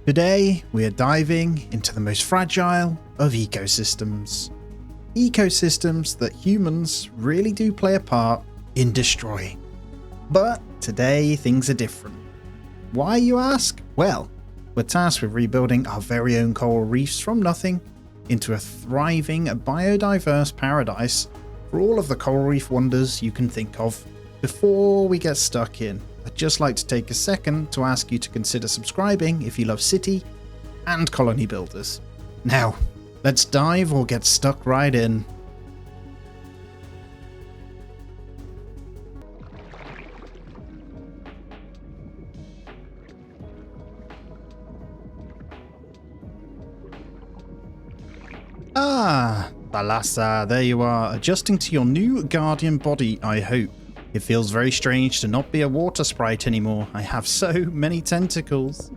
Today, we are diving into the most fragile of ecosystems. Ecosystems that humans really do play a part in destroying. But today, things are different. Why, you ask? Well, we're tasked with rebuilding our very own coral reefs from nothing into a thriving, biodiverse paradise for all of the coral reef wonders you can think of. Before we get stuck in, I'd just like to take a second to ask you to consider subscribing if you love city and colony builders. Now, let's dive or get stuck right in. Ah, Thalassa, there you are, adjusting to your new guardian body, I hope. It feels very strange to not be a water sprite anymore. I have so many tentacles.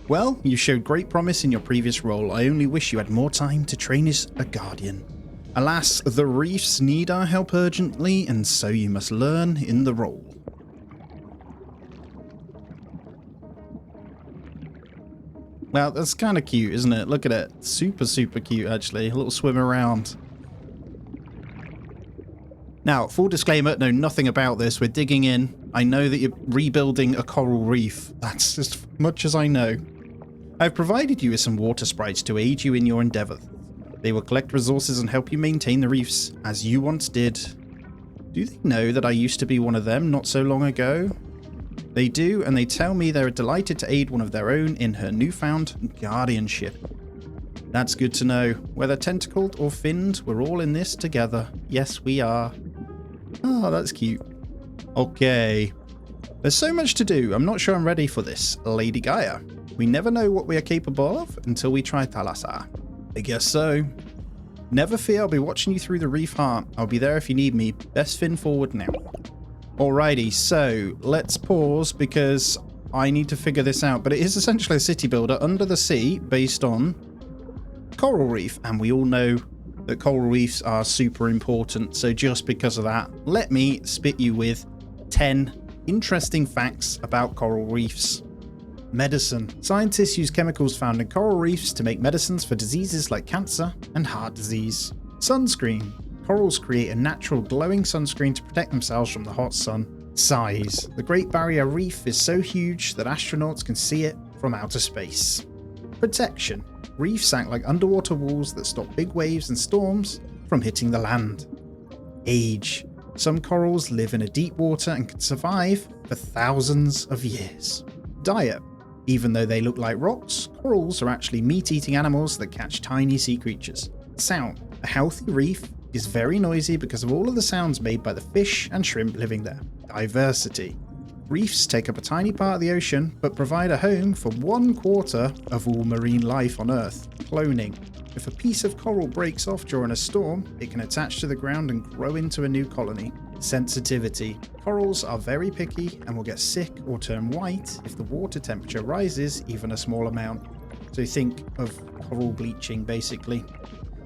Well, you showed great promise in your previous role. I only wish you had more time to train as a guardian. Alas, the reefs need our help urgently, and so you must learn in the role. Well, that's kind of cute, isn't it? Look at it. Super, super cute, actually. A little swim around. Now, full disclaimer, know nothing about this. We're digging in. I know that you're rebuilding a coral reef. That's as much as I know. I've provided you with some water sprites to aid you in your endeavour. They will collect resources and help you maintain the reefs, as you once did. Do they know that I used to be one of them not so long ago? They do, and they tell me they're delighted to aid one of their own in her newfound guardianship. That's good to know. Whether tentacled or finned, we're all in this together. Yes, we are. Oh, that's cute. Okay. There's so much to do. I'm not sure I'm ready for this, Lady Gaia. We never know what we are capable of until we try Thalassa. I guess so. Never fear, I'll be watching you through the reef heart. I'll be there if you need me. Best fin forward now. Alrighty, so let's pause because I need to figure this out. But it is essentially a city builder under the sea based on coral reef, and we all know that coral reefs are super important. So just because of that, let me spit you with 10 interesting facts about coral reefs. Medicine. Scientists use chemicals found in coral reefs to make medicines for diseases like cancer and heart disease. Sunscreen. Corals create a natural glowing sunscreen to protect themselves from the hot sun. Size. The Great Barrier Reef is so huge that astronauts can see it from outer space. Protection. Reefs act like underwater walls that stop big waves and storms from hitting the land. Age. Some corals live in a deep water and can survive for thousands of years. Diet. Even though they look like rocks, corals are actually meat-eating animals that catch tiny sea creatures. Sound. A healthy reef is very noisy because of all of the sounds made by the fish and shrimp living there. Diversity. Reefs take up a tiny part of the ocean, but provide a home for 1/4 of all marine life on Earth. Cloning. If a piece of coral breaks off during a storm, it can attach to the ground and grow into a new colony. Sensitivity. Corals are very picky and will get sick or turn white if the water temperature rises even a small amount. So think of coral bleaching, basically.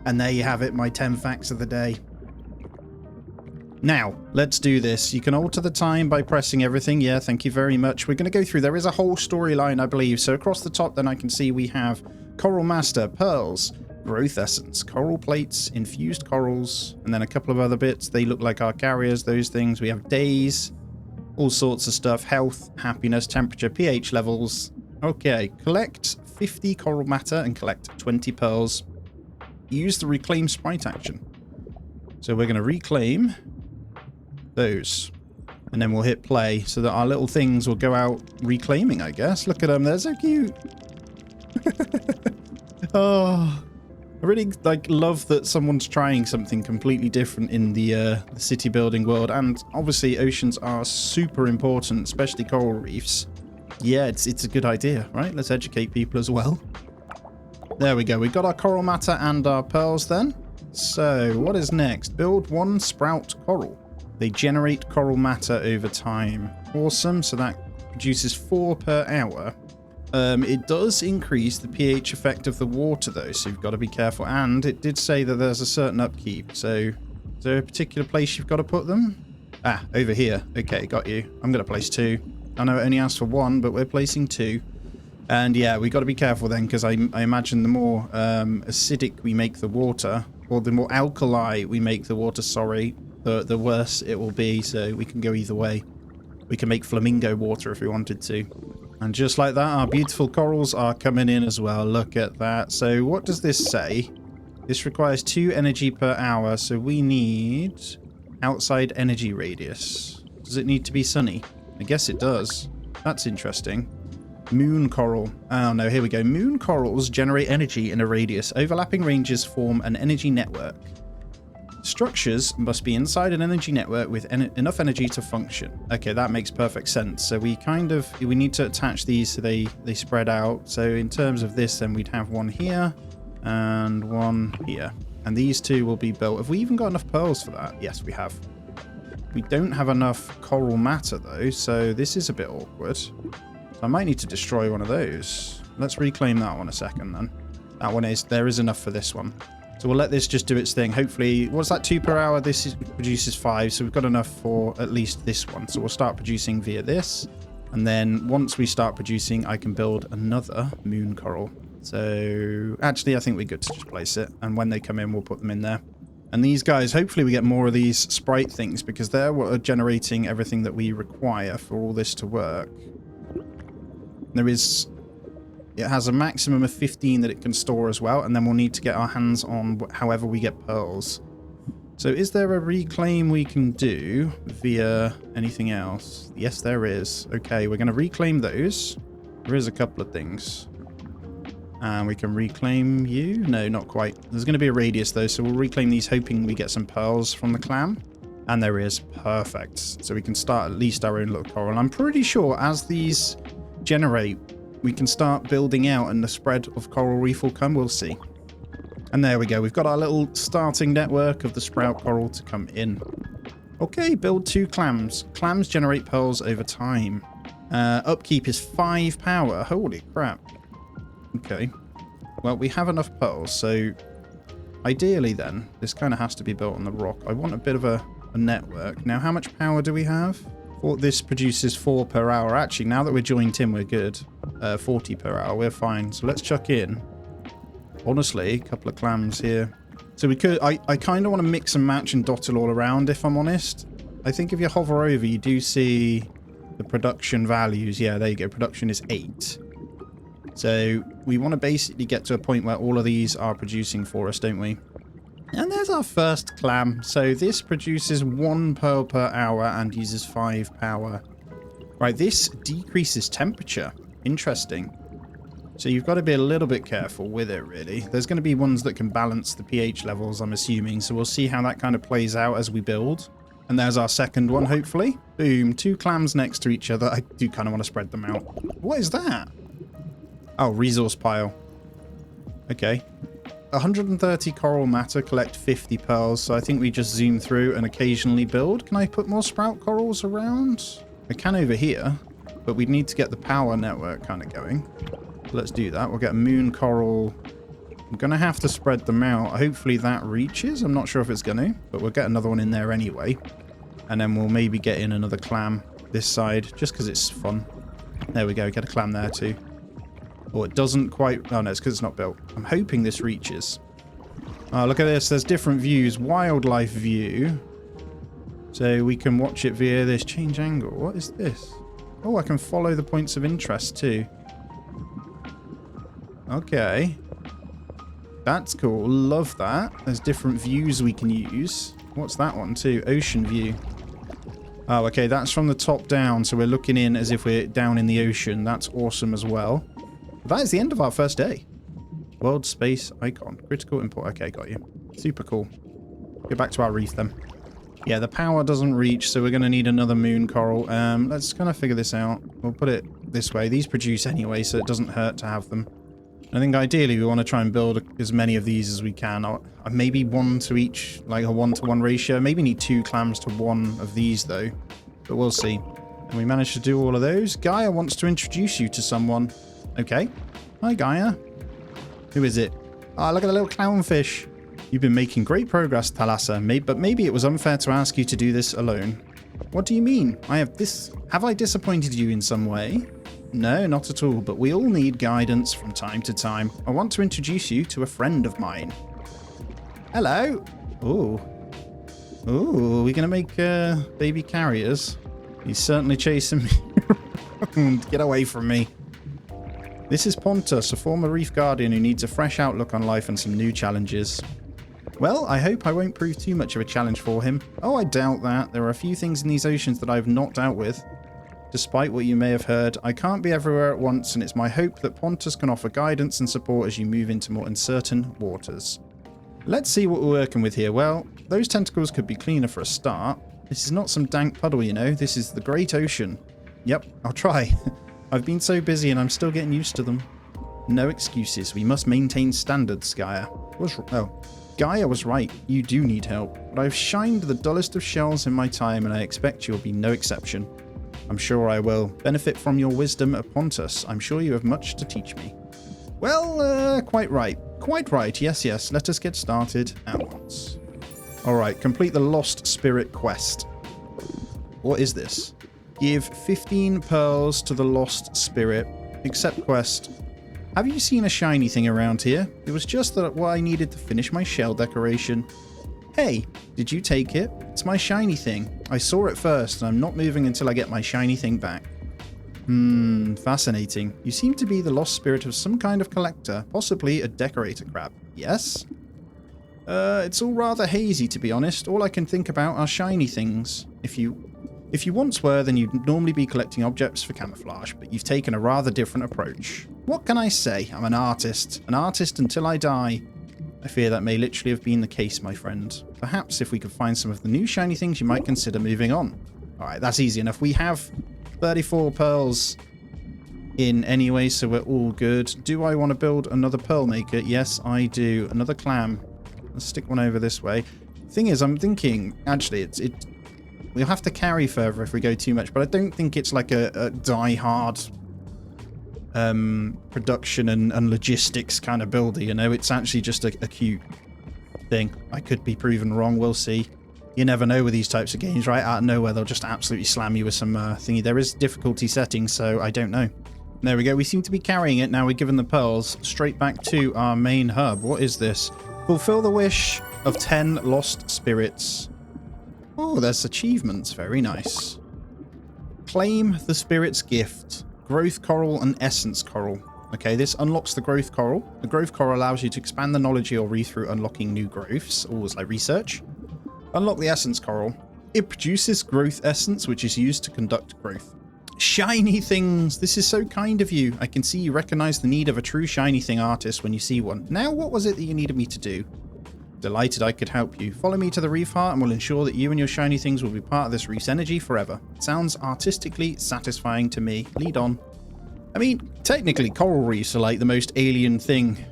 And there you have it, my 10 facts of the day. Now, let's do this. You can alter the time by pressing everything. Yeah, thank you very much. We're going to go through. There is a whole storyline, I believe. So across the top, then I can see we have Coral Master, Pearls, Growth Essence, Coral Plates, Infused Corals, and then a couple of other bits. They look like our carriers, those things. We have Days, all sorts of stuff. Health, Happiness, Temperature, pH levels. Okay, collect 50 Coral Matter and collect 20 Pearls. Use the Reclaim Sprite action. So we're going to reclaim those, and then we'll hit play so that our little things will go out reclaiming, I guess. Look at them, they're so cute. Oh, I really love that someone's trying something completely different in the city building world. And obviously oceans are super important, especially coral reefs. Yeah, it's a good idea, right? Let's educate people as well. There we go, we got our coral matter and our pearls then. So what is next? Build 1 sprout coral. They generate coral matter over time. Awesome, so that produces 4 per hour. It does increase the pH effect of the water though, so you've got to be careful. And it did say that there's a certain upkeep, so is there a particular place you've got to put them? Ah, over here. Okay, got you. I'm going to place 2. I know it only asks for 1, but we're placing 2. And yeah, we got to be careful then, because I imagine the more acidic we make the water, or the more alkali we make the water, sorry, the worse it will be. So we can go either way. We can make flamingo water if we wanted to. And just like that, our beautiful corals are coming in as well. Look at that. So what does this say? This requires 2 energy per hour. So we need outside energy radius. Does it need to be sunny? I guess it does. That's interesting. Moon coral. Oh no, here we go. Moon corals generate energy in a radius. Overlapping ranges form an energy network. Structures must be inside an energy network with enough energy to function. Okay, that makes perfect sense. So we need to attach these so they spread out. So in terms of this, then we'd have one here and one here. And these two will be built. Have we even got enough pearls for that? Yes, we have. We don't have enough coral matter though, so this is a bit awkward. So I might need to destroy one of those. Let's reclaim that one a second then. That one there is enough for this one. So we'll let this just do its thing. Hopefully, what's that, 2 per hour? This produces 5, so we've got enough for at least this one. So we'll start producing via this. And then once we start producing, I can build another moon coral. So actually, I think we're good to just place it. And when they come in, we'll put them in there. And these guys, hopefully we get more of these sprite things, because they're what are generating everything that we require for all this to work. It has a maximum of 15 that it can store as well, and then we'll need to get our hands on however we get pearls. So is there a reclaim we can do via anything else? Yes, there is. Okay, we're going to reclaim those. There is a couple of things. And we can reclaim you? No, not quite. There's going to be a radius though, so we'll reclaim these hoping we get some pearls from the clam. And there is. Perfect. So we can start at least our own little coral. I'm pretty sure as these generate, we can start building out and the spread of coral reef will come. We'll see. And there we go. We've got our little starting network of the sprout coral to come in. Okay, build 2 clams. Clams generate pearls over time. Upkeep is 5 power. Holy crap. Okay. Well, we have enough pearls, so ideally then, this kind of has to be built on the rock. I want a bit of a network. Now, how much power do we have? This produces 4 per hour. Actually, now that we're joined in, we're good. 40 per hour, we're fine. So let's chuck in, honestly, a couple of clams here. So we could, I kind of want to mix and match and dot it all around, if I'm honest. I think if you hover over, you do see the production values. Yeah, there you go. Production is 8. So we want to basically get to a point where all of these are producing for us, don't we? And there's our first clam. So this produces 1 pearl per hour and uses 5 power. Right, this decreases temperature. Interesting. So you've got to be a little bit careful with it, really. There's going to be ones that can balance the pH levels, I'm assuming. So we'll see how that kind of plays out as we build. And there's our second one, hopefully. Boom, 2 clams next to each other. I do kind of want to spread them out. What is that? Oh, resource pile. Okay. 130 coral matter, collect 50 pearls. So I think we just zoom through and occasionally build. Can I put more sprout corals around? I can over here, but we'd need to get the power network kind of going. So let's do that. We'll get a moon coral. I'm going to have to spread them out. Hopefully that reaches. I'm not sure if it's going to, but we'll get another one in there anyway. And then we'll maybe get in another clam this side, just because it's fun. There we go. Get a clam there too. Oh, it doesn't quite... Oh, no, it's because it's not built. I'm hoping this reaches. Oh, look at this. There's different views. Wildlife view. So we can watch it via this. Change angle. What is this? Oh, I can follow the points of interest too. Okay. That's cool. Love that. There's different views we can use. What's that one too? Ocean view. Oh, okay. That's from the top down. So we're looking in as if we're down in the ocean. That's awesome as well. That is the end of our first day. World space icon. Critical import. Okay, got you. Super cool. Go back to our reef then. Yeah, the power doesn't reach, so we're going to need another moon coral. Let's kind of figure this out. We'll put it this way. These produce anyway, so it doesn't hurt to have them. I think ideally we want to try and build as many of these as we can. Maybe 1 to each, like a 1-to-1 ratio. Maybe need 2 clams to 1 of these though. But we'll see. And we managed to do all of those. Gaia wants to introduce you to someone. Okay. Hi, Gaia. Who is it? Ah, look at the little clownfish. You've been making great progress, Thalassa, but maybe it was unfair to ask you to do this alone. What do you mean? Have I disappointed you in some way? No, not at all, but we all need guidance from time to time. I want to introduce you to a friend of mine. Hello. Ooh. Ooh, are we going to make baby carriers? He's certainly chasing me. Get away from me. This is Pontus, a former reef guardian who needs a fresh outlook on life and some new challenges. Well, I hope I won't prove too much of a challenge for him. Oh, I doubt that. There are a few things in these oceans that I've not dealt with. Despite what you may have heard, I can't be everywhere at once, and it's my hope that Pontus can offer guidance and support as you move into more uncertain waters. Let's see what we're working with here. Well, those tentacles could be cleaner for a start. This is not some dank puddle, you know. This is the Great Ocean. Yep, I'll try. I've been so busy and I'm still getting used to them. No excuses. We must maintain standards, Gaia. Gaia was right. You do need help. But I've shined the dullest of shells in my time and I expect you'll be no exception. I'm sure I will benefit from your wisdom at Pontus. I'm sure you have much to teach me. Well, quite right. Quite right. Yes, yes. Let us get started at once. Alright, complete the Lost Spirit quest. What is this? Give 15 pearls to the Lost Spirit. Accept quest. Have you seen a shiny thing around here? It was just that what I needed to finish my shell decoration. Hey, did you take it? It's my shiny thing. I saw it first and I'm not moving until I get my shiny thing back. Fascinating. You seem to be the lost spirit of some kind of collector, possibly a decorator crab. Yes? It's all rather hazy, to be honest. All I can think about are shiny things. If you once were, then you'd normally be collecting objects for camouflage, but you've taken a rather different approach. What can I say? I'm an artist until I die. I fear that may literally have been the case, my friend. Perhaps if we could find some of the new shiny things, you might consider moving on. Alright, that's easy enough. We have 34 pearls in anyway, so we're all good. Do I want to build another pearl maker? Yes, I do. Another clam. Let's stick one over this way. Thing is, I'm thinking, actually, we'll have to carry further if we go too much, but I don't think it's like a die-hard production and logistics kind of builder, you know? It's actually just a cute thing. I could be proven wrong, we'll see. You never know with these types of games, right? Out of nowhere, they'll just absolutely slam you with some thingy. There is difficulty settings, so I don't know. There we go. We seem to be carrying it now. We're given the pearls straight back to our main hub. What is this? Fulfill the wish of 10 lost spirits. Oh, there's achievements. Very nice. Claim the spirit's gift. Growth coral and essence coral. Okay, this unlocks the growth coral. The growth coral allows you to expand the knowledge of your reef through unlocking new growths. Always like research. Unlock the essence coral. It produces growth essence, which is used to conduct growth. Shiny things. This is so kind of you. I can see you recognize the need of a true shiny thing artist when you see one. Now, what was it that you needed me to do? Delighted I could help you. Follow me to the reef heart and we'll ensure that you and your shiny things will be part of this reef's energy forever. Sounds artistically satisfying to me. Lead on. I mean, technically coral reefs are like the most alien thing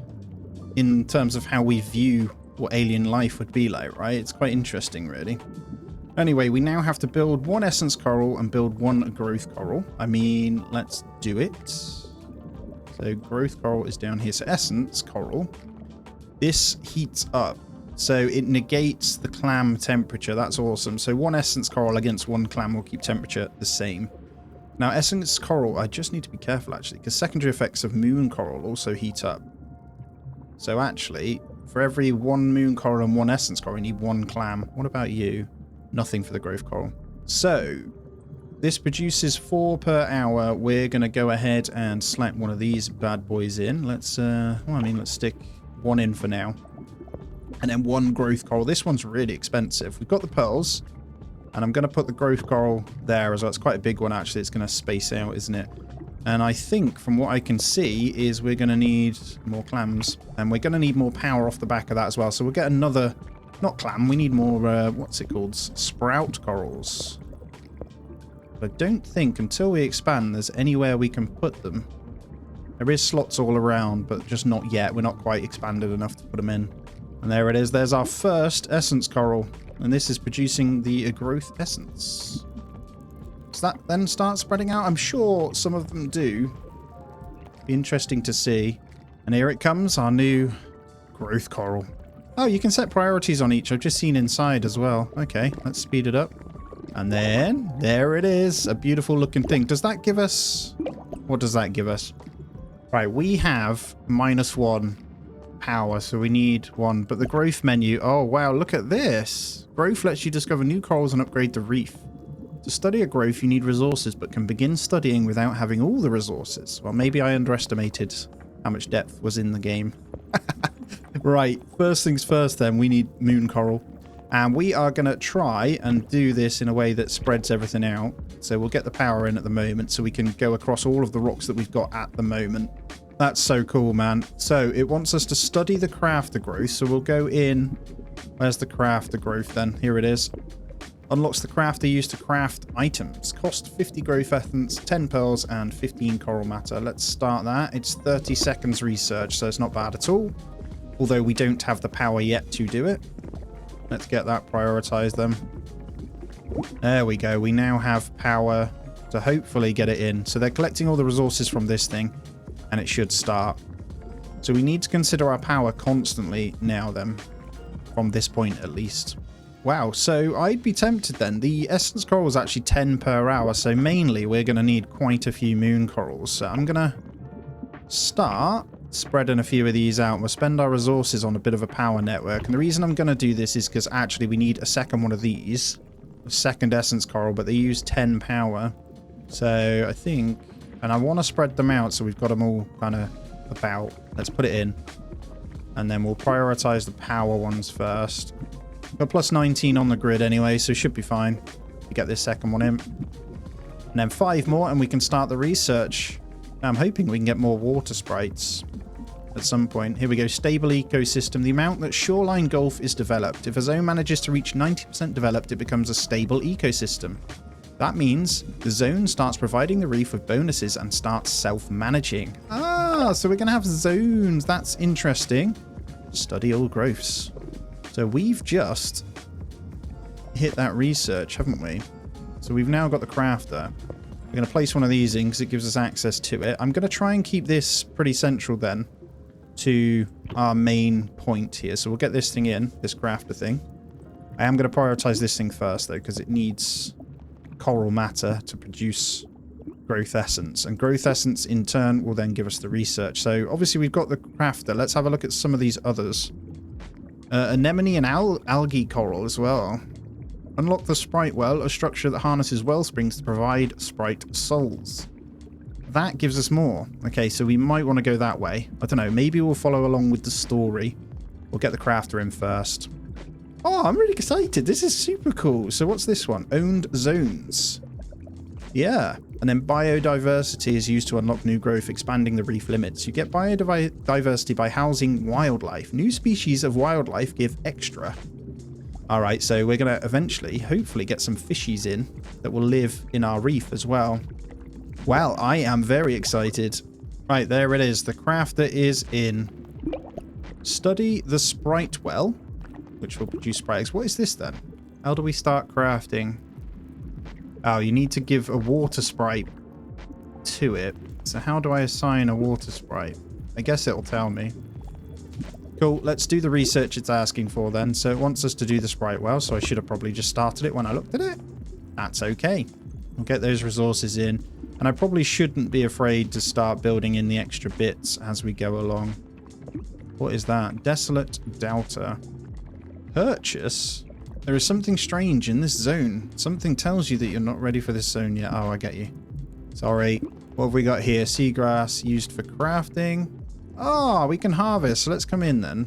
in terms of how we view what alien life would be like, right? It's quite interesting, really. Anyway, we now have to build one essence coral and build one growth coral. I mean, let's do it. So growth coral is down here. So essence coral. This heats up. So it negates the clam temperature. That's awesome. So one essence coral against one clam will keep temperature the same. Now, essence coral, I just need to be careful, actually, because secondary effects of moon coral also heat up. So actually, for every one moon coral and one essence coral, we need one clam. What about you? Nothing for the growth coral. So this produces 4 per hour. We're going to go ahead and slap one of these bad boys in. Let's, let's stick one in for now. And then one growth coral. This one's really expensive. We've got the pearls. And I'm going to put the growth coral there as well. It's quite a big one, actually. It's going to space out, isn't it? And I think, from what I can see, is we're going to need more clams. And we're going to need more power off the back of that as well. So we'll get another... Not clam, we need more, what's it called? Sprout corals. But I don't think, until we expand, there's anywhere we can put them. There is slots all around, but just not yet. We're not quite expanded enough to put them in. And there it is. There's our first essence coral. And this is producing the growth essence. Does that then start spreading out? I'm sure some of them do. Be interesting to see. And here it comes, our new growth coral. Oh, you can set priorities on each. I've just seen inside as well. Okay, let's speed it up. And then, there it is. A beautiful looking thing. Does that give us... What does that give us? Right, we have -1 power, so we need 1. But the growth menu, oh wow, look at this. Growth lets you discover new corals and upgrade the reef. To study a growth, you need resources, but can begin studying without having all the resources. Well, maybe I underestimated how much depth was in the game. Right, first things first then, we need moon coral. And we are going to try and do this in a way that spreads everything out. So we'll get the power in at the moment so we can go across all of the rocks that we've got at the moment. That's so cool, man. So it wants us to study the crafter growth. So we'll go in. Where's the crafter growth then? Here it is. Unlocks the crafter used to craft items. Cost 50 growth essence, 10 pearls, and 15 coral matter. Let's start that. It's 30 seconds research, so it's not bad at all. Although we don't have the power yet to do it. Let's get that prioritized then. There we go. We now have power to hopefully get it in. So they're collecting all the resources from this thing, and it should start. So we need to consider our power constantly now then, from this point at least. Wow, so I'd be tempted then. The essence coral is actually 10 per hour, so mainly we're going to need quite a few moon corals. So I'm going to start spreading a few of these out. We'll spend our resources on a bit of a power network. And the reason I'm going to do this is because actually we need a second one of these. A second essence coral, but they use 10 power. So I think... And I want to spread them out so we've got them all kind of about. Let's put it in. And then we'll prioritize the power ones first. Got plus 19 on the grid anyway, so should be fine. We get this second one in. And then 5 more and we can start the research. I'm hoping we can get more water sprites at some point. Here we go. Stable ecosystem. The amount that shoreline gulf is developed. If a zone manages to reach 90% developed, it becomes a stable ecosystem. That means the zone starts providing the reef with bonuses and starts self-managing. Ah, so we're going to have zones. That's interesting. Study all growths. So we've just hit that research, haven't we? So we've now got the crafter. We're going to place one of these in because it gives us access to it. I'm going to try and keep this pretty central then to our main point here. So we'll get this thing in, this crafter thing. I am going to prioritize this thing first though because it needs coral matter to produce growth essence. And growth essence in turn will then give us the research. So obviously we've got the crafter. Let's have a look at some of these others. Anemone and algae coral as well. Unlock the sprite well, a structure that harnesses well springs to provide sprite souls. That gives us more. Okay, so we might want to go that way. I don't know, maybe we'll follow along with the story. We'll get the crafter in first. Oh, I'm really excited. This is super cool. So what's this one? Owned zones. Yeah. And then biodiversity is used to unlock new growth, expanding the reef limits. You get biodiversity by housing wildlife. New species of wildlife give extra. Alright, so we're going to eventually, hopefully, get some fishies in that will live in our reef as well. Well, I am very excited. Right, there it is. The crafter is in. Study the sprite well, which will produce sprites. What is this then? How do we start crafting? Oh, you need to give a water sprite to it. So how do I assign a water sprite? I guess it'll tell me. Cool, let's do the research it's asking for then. So it wants us to do the sprite well, so I should have probably just started it when I looked at it. That's okay. We'll get those resources in. And I probably shouldn't be afraid to start building in the extra bits as we go along. What is that? Desolate Delta. Purchase? There is something strange in this zone. Something tells you that you're not ready for this zone yet. Oh, I get you. Sorry. What have we got here? Seagrass used for crafting. Oh, we can harvest. So let's come in then.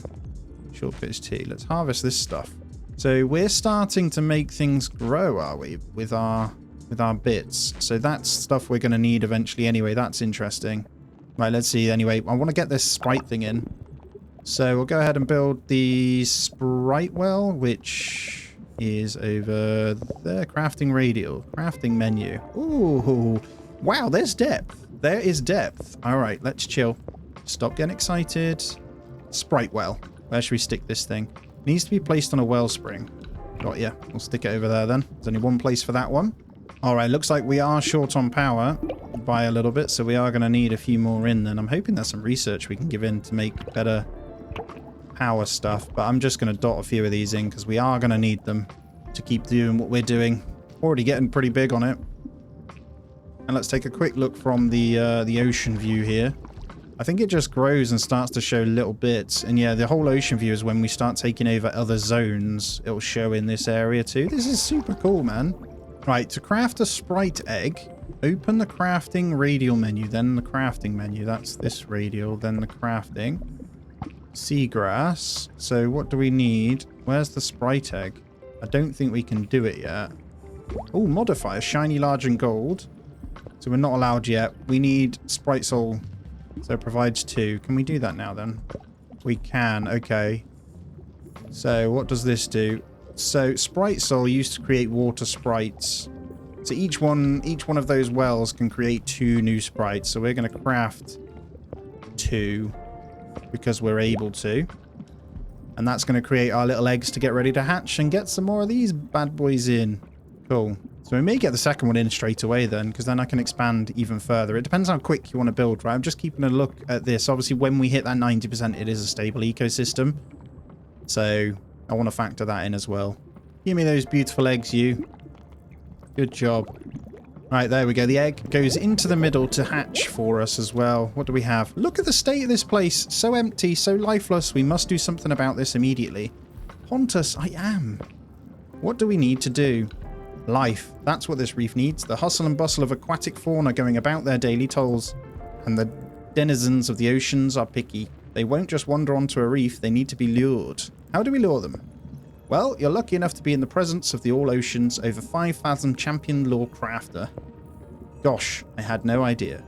Short pitch tea. Let's harvest this stuff. So we're starting to make things grow, are we? With our bits. So that's stuff we're going to need eventually anyway. That's interesting. Right, let's see. Anyway, I want to get this sprite thing in. So we'll go ahead and build the sprite well, which is over there. Crafting radial. Crafting menu. Ooh. Wow, there's depth. There is depth. All right, let's chill. Stop getting excited. Sprite well. Where should we stick this thing? It needs to be placed on a wellspring. Got ya. We'll stick it over there then. There's only one place for that one. All right, looks like we are short on power by a little bit, so we are going to need a few more in then. I'm hoping there's some research we can give in to make better power stuff, but I'm just going to dot a few of these in because we are going to need them to keep doing what we're doing. Already getting pretty big on it. And let's take a quick look from the ocean view here. I think it just grows and starts to show little bits. And yeah, the whole ocean view is when we start taking over other zones. It'll show in this area too. This is super cool, man. Right, to craft a sprite egg, open the crafting radial menu, then the crafting menu. That's this radial, then the crafting. Seagrass. So what do we need? Where's the sprite egg? I don't think we can do it yet. Oh, modifier, shiny, large, and gold. So we're not allowed yet. We need sprite soul. So it provides 2. Can we do that now then? We can. Okay. So what does this do? So sprite soul used to create water sprites. So each one of those wells can create 2 new sprites. So we're going to craft 2 because we're able to. And that's going to create our little eggs to get ready to hatch and get some more of these bad boys in. Cool. So we may get the second one in straight away then, because then I can expand even further. It depends how quick you want to build, right? I'm just keeping a look at this. Obviously, when we hit that 90%, it is a stable ecosystem. So I want to factor that in as well. Give me those beautiful eggs, you. Good job. Right, there we go. The egg goes into the middle to hatch for us as well. What do we have? Look at the state of this place. So empty, so lifeless. We must do something about this immediately. Pontus, I am. What do we need to do? Life. That's what this reef needs. The hustle and bustle of aquatic fauna going about their daily tolls. And the denizens of the oceans are picky. They won't just wander onto a reef. They need to be lured. How do we lure them? Well, you're lucky enough to be in the presence of the All Oceans over 5,000 champion lure crafter. Gosh, I had no idea.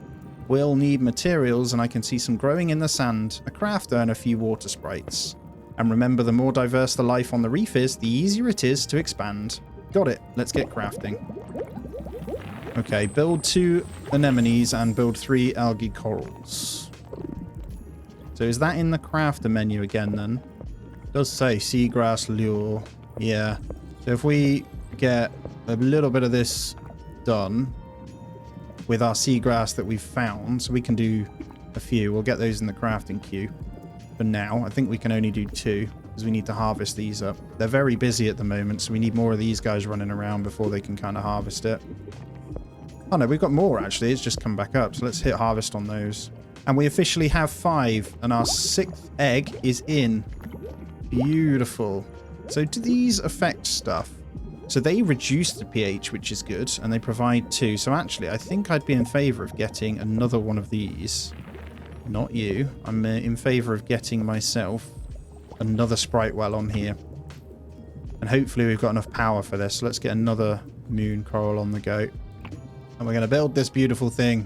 We'll need materials, and I can see some growing in the sand, a crafter, and a few water sprites. And remember, the more diverse the life on the reef is, the easier it is to expand. Got it. Let's get crafting. Okay, build 2 anemones and build 3 algae corals. So is that in the crafter menu again then? It does say seagrass lure. Yeah. So if we get a little bit of this done with our seagrass that we've found, so we can do a few. We'll get those in the crafting queue. For now, I think we can only do 2. Because we need to harvest these up. They're very busy at the moment, so we need more of these guys running around before they can kind of harvest it. Oh no, we've got more actually. It's just come back up, so let's hit harvest on those. And we officially have 5, and our 6th egg is in. Beautiful. So do these affect stuff? So they reduce the pH, which is good, and they provide 2. So actually, I think I'd be in favor of getting another one of these. Not you. I'm in favor of getting myself another sprite well on here. And hopefully we've got enough power for this. So let's get another moon coral on the go. And we're going to build this beautiful thing.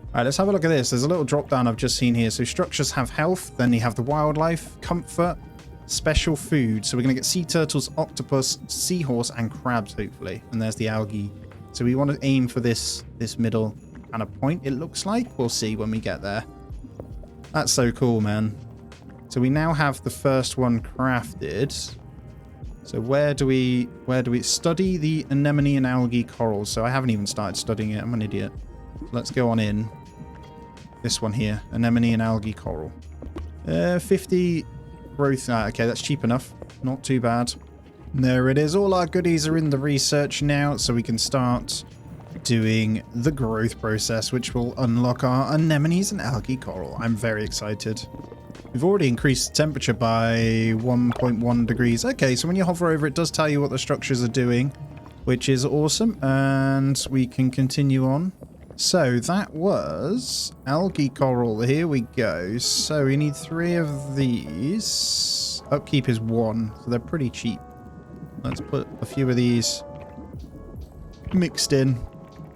Alright, let's have a look at this. There's a little drop down I've just seen here. So structures have health, then you have the wildlife, comfort, special food. So we're going to get sea turtles, octopus, seahorse, and crabs, hopefully. And there's the algae. So we want to aim for this middle kind of point, it looks like. We'll see when we get there. That's so cool, man. So we now have the first one crafted. So where do we study the anemone and algae corals? So I haven't even started studying it. I'm an idiot. So let's go on in. This one here, anemone and algae coral. 50 growth. Okay, that's cheap enough. Not too bad. There it is. All our goodies are in the research now, so we can start doing the growth process, which will unlock our anemones and algae coral. I'm very excited. We've already increased the temperature by 1.1 degrees. Okay, so when you hover over, it does tell you what the structures are doing, which is awesome. And we can continue on. So that was algae coral. Here we go. So we need 3 of these. Upkeep is 1, so they're pretty cheap. Let's put a few of these mixed in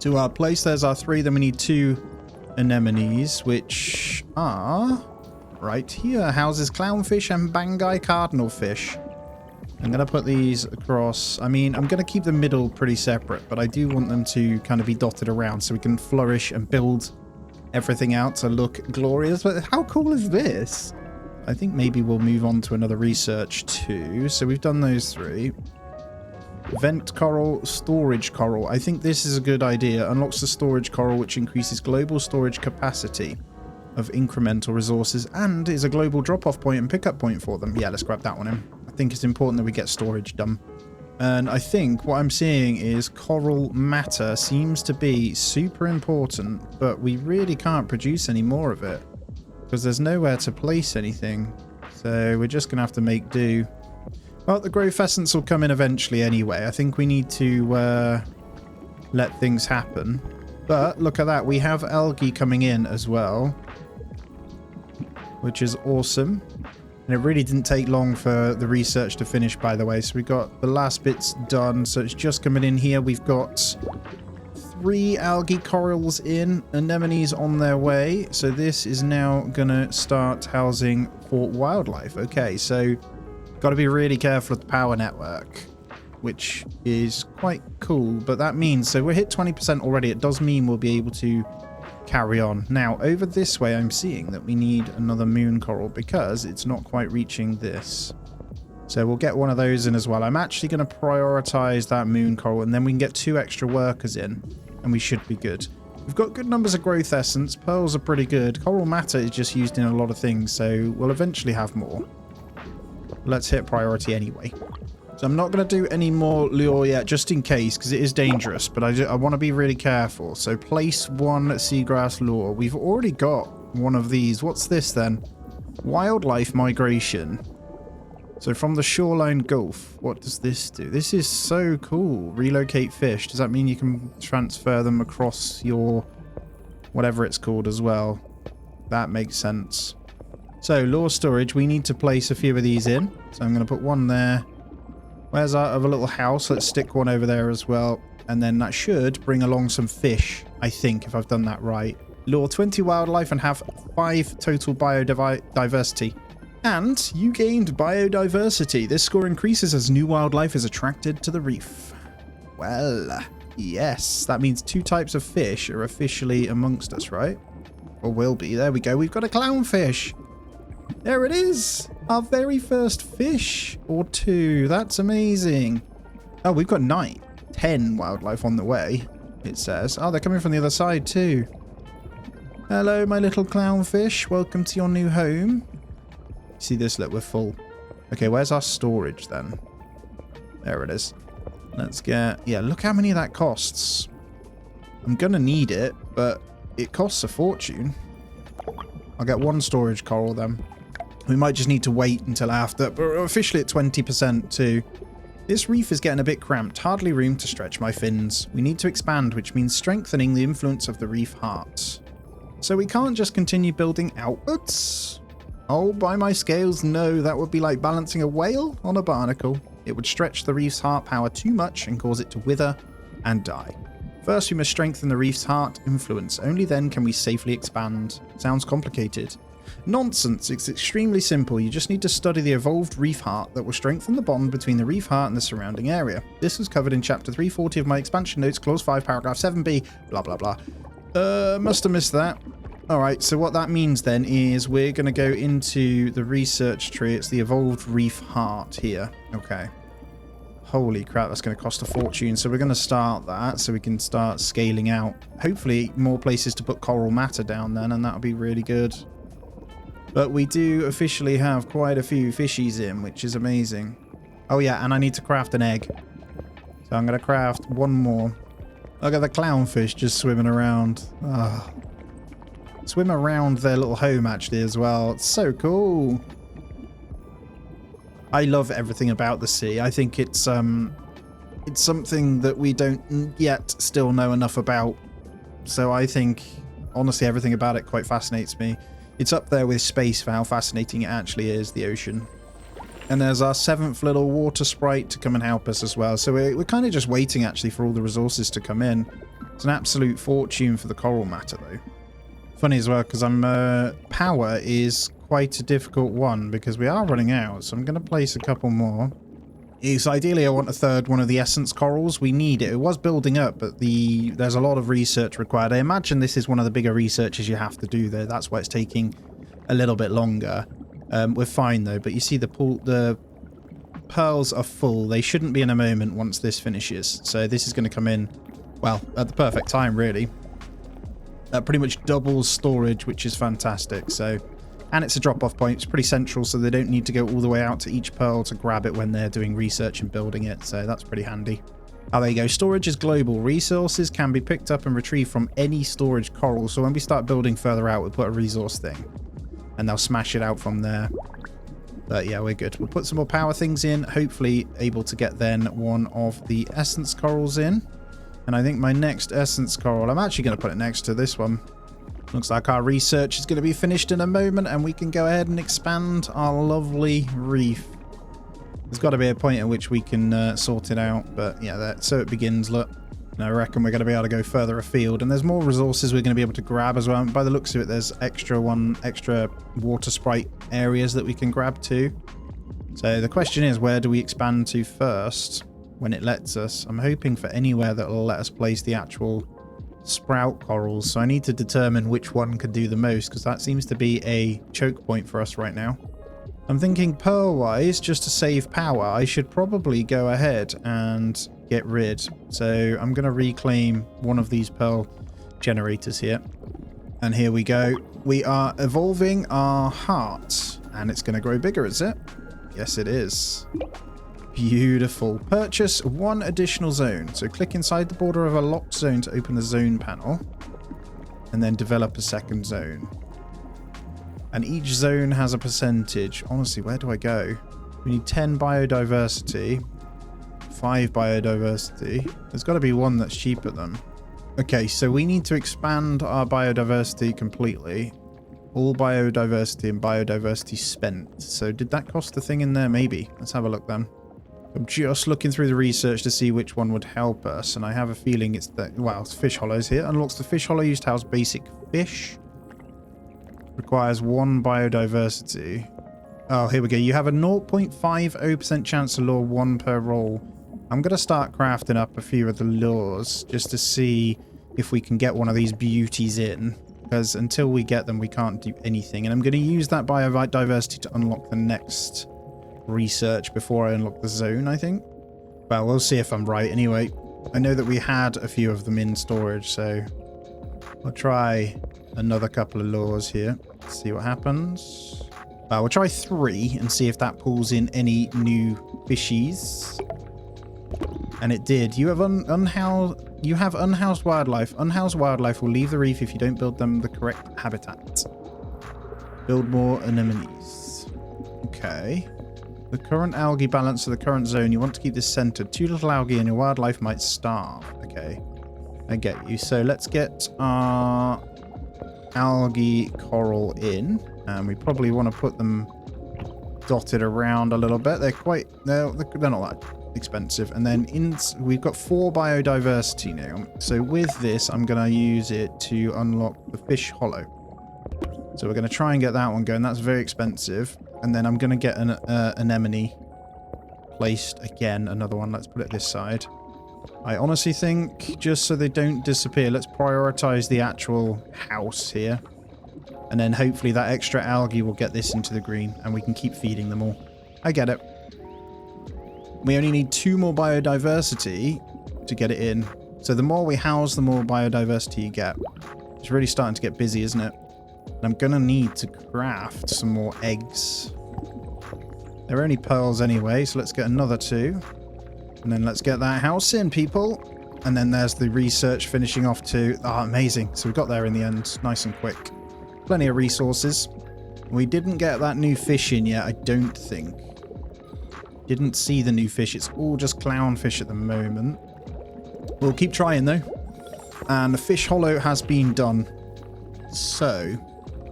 to our place. There's our 3. Then we need 2 anemones, which are right here. Houses clownfish and Bangai cardinal fish. I'm going to put these across. I mean, I'm going to keep the middle pretty separate, but I do want them to kind of be dotted around so we can flourish and build everything out to look glorious. But how cool is this? I think maybe we'll move on to another research too. So we've done those 3. Vent coral, storage coral. I think this is a good idea. Unlocks the storage coral, which increases global storage capacity of incremental resources and is a global drop-off point and pickup point for them. Yeah, let's grab that one in. I think it's important that we get storage done. And I think what I'm seeing is coral matter seems to be super important, but we really can't produce any more of it because there's nowhere to place anything. So we're just going to have to make do. Well, the growth essence will come in eventually anyway. I think we need to let things happen. But look at that. We have algae coming in as well, which is awesome. And it really didn't take long for the research to finish, by the way. So we got the last bits done. So it's just coming in here. We've got 3 algae corals in. Anemones on their way. So this is now going to start housing for wildlife. Okay, so got to be really careful of the power network, which is quite cool. But that means, so we're hit 20% already. It does mean we'll be able to carry on. Now, over this way, I'm seeing that we need another moon coral because it's not quite reaching this. So we'll get one of those in as well. I'm actually going to prioritize that moon coral, and then we can get 2 extra workers in, and we should be good. We've got good numbers of growth essence. Pearls are pretty good. Coral matter is just used in a lot of things, so we'll eventually have more. Let's hit priority anyway. So I'm not going to do any more lure yet, just in case, because it is dangerous. But I want to be really careful. So place 1 seagrass lure. We've already got one of these. What's this then? Wildlife migration. So from the shoreline gulf, what does this do? This is so cool. Relocate fish. Does that mean you can transfer them across your whatever it's called as well? That makes sense. So lure storage. We need to place a few of these in. So I'm going to put one there. Where's our other little house? Let's stick one over there as well. And then that should bring along some fish, I think, if I've done that right. Lure 20 wildlife and have 5 total biodiversity. And you gained biodiversity. This score increases as new wildlife is attracted to the reef. Well, yes. That means 2 types of fish are officially amongst us, right? Or will be. There we go. We've got a clownfish. There it is. Our very first fish or 2. That's amazing. Oh, we've got 10 wildlife on the way, it says. Oh, they're coming from the other side too. Hello, my little clownfish. Welcome to your new home. See this? Look, we're full. Okay, where's our storage then? There it is. Let's get... Yeah, look how many that costs. I'm going to need it, but it costs a fortune. I'll get 1 storage coral then. We might just need to wait until after, but we're officially at 20% too. This reef is getting a bit cramped, hardly room to stretch my fins. We need to expand, which means strengthening the influence of the reef heart. So we can't just continue building outwards? Oh, by my scales, no, that would be like balancing a whale on a barnacle. It would stretch the reef's heart power too much and cause it to wither and die. First, we must strengthen the reef's heart influence. Only then can we safely expand. Sounds complicated. Nonsense, it's extremely simple. You just need to study the evolved reef heart that will strengthen the bond between the reef heart and the surrounding area. This was covered in chapter 340 of my expansion notes, clause 5, paragraph 7b, blah blah blah. Must have missed that. Alright, so what that means then is we're going to go into the research tree. It's the evolved reef heart here. Okay. Holy crap, that's going to cost a fortune. So we're going to start that so we can start scaling out. Hopefully more places to put coral matter down then, and that'll be really good. But we do officially have quite a few fishies in, which is amazing. Oh yeah, and I need to craft an egg. So I'm going to craft 1 more. Look at the clownfish just swimming around. Oh. Swim around their little home actually as well. It's so cool. I love everything about the sea. I think it's something that we don't yet still know enough about. So I think, honestly, everything about it quite fascinates me. It's up there with space for how fascinating it actually is, the ocean. And there's our 7th little water sprite to come and help us as well. So we're kind of just waiting actually for all the resources to come in. It's an absolute fortune for the coral matter though. Funny as well, because power is quite a difficult one because we are running out. So I'm going to place a couple more. So ideally I want a 3rd one of the essence corals. We need it. It was building up, but there's a lot of research required. I imagine this is one of the bigger researches you have to do there. That's why it's taking a little bit longer. We're fine though, but you see the pearls are full. They shouldn't be in a moment once this finishes. So this is going to come in, well, at the perfect time really. That pretty much doubles storage, which is fantastic. So And it's a drop-off point. It's pretty central, so they don't need to go all the way out to each pearl to grab it when they're doing research and building it. So that's pretty handy. Oh, there you go. Storage is global. Resources can be picked up and retrieved from any storage coral. So when we start building further out, we'll put a resource thing. And they'll smash it out from there. But yeah, we're good. We'll put some more power things in. Hopefully able to get then one of the essence corals in. And I think my next essence coral, I'm actually going to put it next to this one. Looks like our research is going to be finished in a moment and we can go ahead and expand our lovely reef. There's got to be a point at which we can sort it out. But yeah, so it begins, look. And I reckon we're going to be able to go further afield. And there's more resources we're going to be able to grab as well. And by the looks of it, there's extra water sprite areas that we can grab too. So the question is, where do we expand to first when it lets us? I'm hoping for anywhere that will let us place the actual sprout corals. So I need to determine which one could do the most, because that seems to be a choke point for us right now. I'm thinking pearl-wise, just to save power, I should probably go ahead and get rid. So I'm going to reclaim one of these pearl generators here. And here we go. We are evolving our heart. And it's going to grow bigger, is it? Yes, it is. Beautiful. Purchase one additional zone. So click inside the border of a locked zone to open the zone panel. And then develop a second zone. And each zone has a percentage. Honestly, where do I go? We need 10 biodiversity. 5 biodiversity. There's got to be one that's cheaper than. Okay, so we need to expand our biodiversity completely. All biodiversity and biodiversity spent. So did that cost a thing in there? Maybe. Let's have a look then. I'm just looking through the research to see which one would help us. And I have a feeling it's that. Wow, it's fish hollows here. Unlocks the fish hollow used to house basic fish. Requires 1 biodiversity. Oh, here we go. You have a 0.50% chance to lure 1 per roll. I'm going to start crafting up a few of the lures just to see if we can get one of these beauties in. Because until we get them, we can't do anything. And I'm going to use that biodiversity to unlock the next research before I unlock the zone, I think. Well, we'll see if I'm right. Anyway, I know that we had a few of them in storage, so I'll try another couple of lures here. See what happens. We'll try 3 and see if that pulls in any new fishies. And it did. You have unhoused wildlife. Unhoused wildlife will leave the reef if you don't build them the correct habitat. Build more anemones. Okay. The current algae balance to the current zone. You want to keep this centered. Too little algae and your wildlife might starve. Okay. I get you. So let's get our algae coral in. And we probably want to put them dotted around a little bit. They're not that expensive. And then we've got 4 biodiversity now. So with this, I'm going to use it to unlock the fish hollow. So we're going to try and get that one going. That's very expensive. And then I'm going to get an anemone placed again. Another one. Let's put it this side. I honestly think, just so they don't disappear, let's prioritize the actual house here. And then hopefully that extra algae will get this into the green and we can keep feeding them all. I get it. We only need 2 more biodiversity to get it in. So the more we house, the more biodiversity you get. It's really starting to get busy, isn't it? And I'm going to need to craft some more eggs. They're only pearls anyway, so let's get another 2. And then let's get that house in, people. And then there's the research finishing off too. Ah, amazing. So we got there in the end, nice and quick. Plenty of resources. We didn't get that new fish in yet, I don't think. Didn't see the new fish. It's all just clownfish at the moment. We'll keep trying though. And the fish hollow has been done. So, is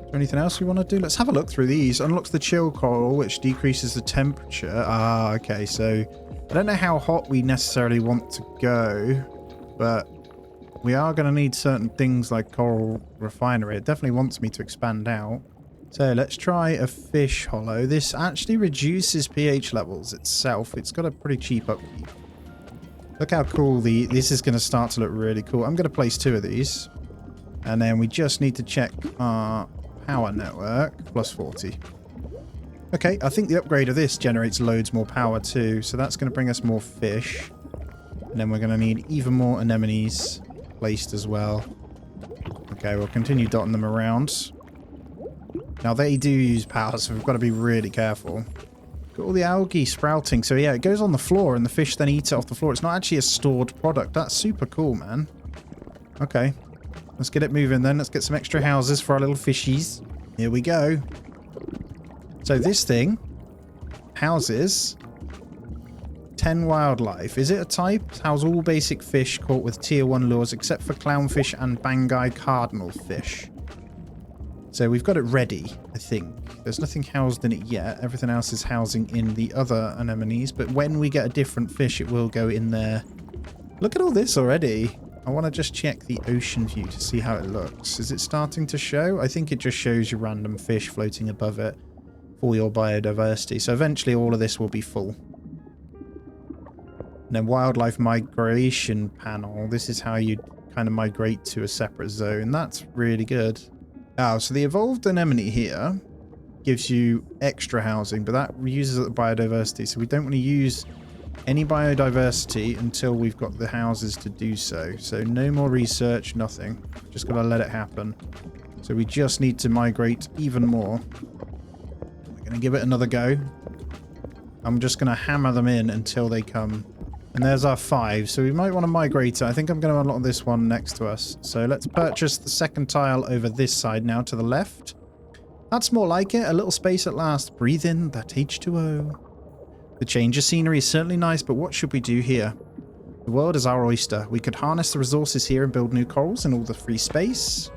there anything else we want to do? Let's have a look through these. Unlocks the chill coral, which decreases the temperature. Ah, okay. So, I don't know how hot we necessarily want to go, but we are going to need certain things like coral refinery. It definitely wants me to expand out. So let's try a fish hollow. This actually reduces pH levels itself. It's got a pretty cheap upkeep. Look how cool this is going to start to look really cool. I'm going to place 2 of these. And then we just need to check our power network. Plus 40. Okay, I think the upgrade of this generates loads more power too. So that's going to bring us more fish. And then we're going to need even more anemones placed as well. Okay, we'll continue dotting them around. Now they do use power, so we've got to be really careful. Got all the algae sprouting. So yeah, it goes on the floor and the fish then eats it off the floor. It's not actually a stored product. That's super cool, man. Okay. Let's get it moving then. Let's get some extra houses for our little fishies. Here we go. So this thing houses 10 wildlife. Is it a type? House all basic fish caught with tier 1 lures except for clownfish and Bangai cardinal fish. So we've got it ready, I think. There's nothing housed in it yet. Everything else is housing in the other anemones. But when we get a different fish, it will go in there. Look at all this already. I want to just check the ocean view to see how it looks. Is it starting to show? I think it just shows you random fish floating above it for your biodiversity. So eventually all of this will be full. And then wildlife migration panel. This is how you kind of migrate to a separate zone. That's really good. Oh, so the evolved anemone here gives you extra housing, but that uses the biodiversity. So we don't want to use any biodiversity until we've got the houses to do so. So no more research, nothing. Just got to let it happen. So we just need to migrate even more. We're going to give it another go. I'm just going to hammer them in until they come. And there's our 5. So we might want to migrate it. I think I'm going to unlock this one next to us. So let's purchase the second tile over this side now to the left. That's more like it. A little space at last. Breathe in that H2O. The change of scenery is certainly nice, but what should we do here? The world is our oyster. We could harness the resources here and build new corals in all the free space.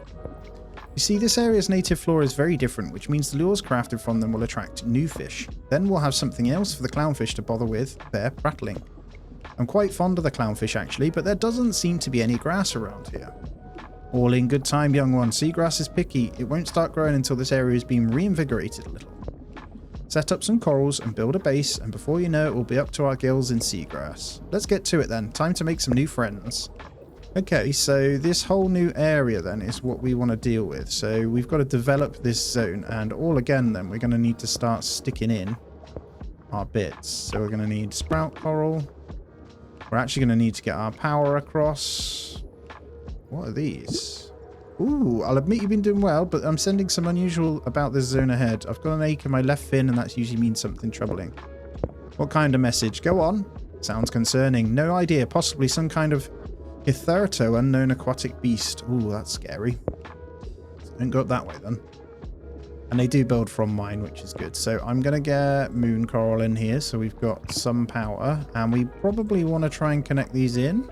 You see, this area's native flora is very different, which means the lures crafted from them will attract new fish. Then we'll have something else for the clownfish to bother with, their prattling. I'm quite fond of the clownfish actually, but there doesn't seem to be any grass around here. All in good time, young one. Seagrass is picky. It won't start growing until this area has been reinvigorated a little. Set up some corals and build a base, and before you know it, we'll be up to our gills in seagrass. Let's get to it then. Time to make some new friends. Okay, so this whole new area then is what we want to deal with. So we've got to develop this zone, and all again then we're going to need to start sticking in our bits. So we're going to need sprout coral. We're actually going to need to get our power across. What are these? Ooh, I'll admit you've been doing well, but I'm sending some unusual about this zone ahead. I've got an ache in my left fin, and that usually means something troubling. What kind of message? Go on. Sounds concerning. No idea. Possibly some kind of hitherto unknown aquatic beast. Ooh, that's scary. Don't go up that way then. And they do build from mine, which is good. So I'm going to get moon coral in here, so we've got some power. And we probably want to try and connect these in.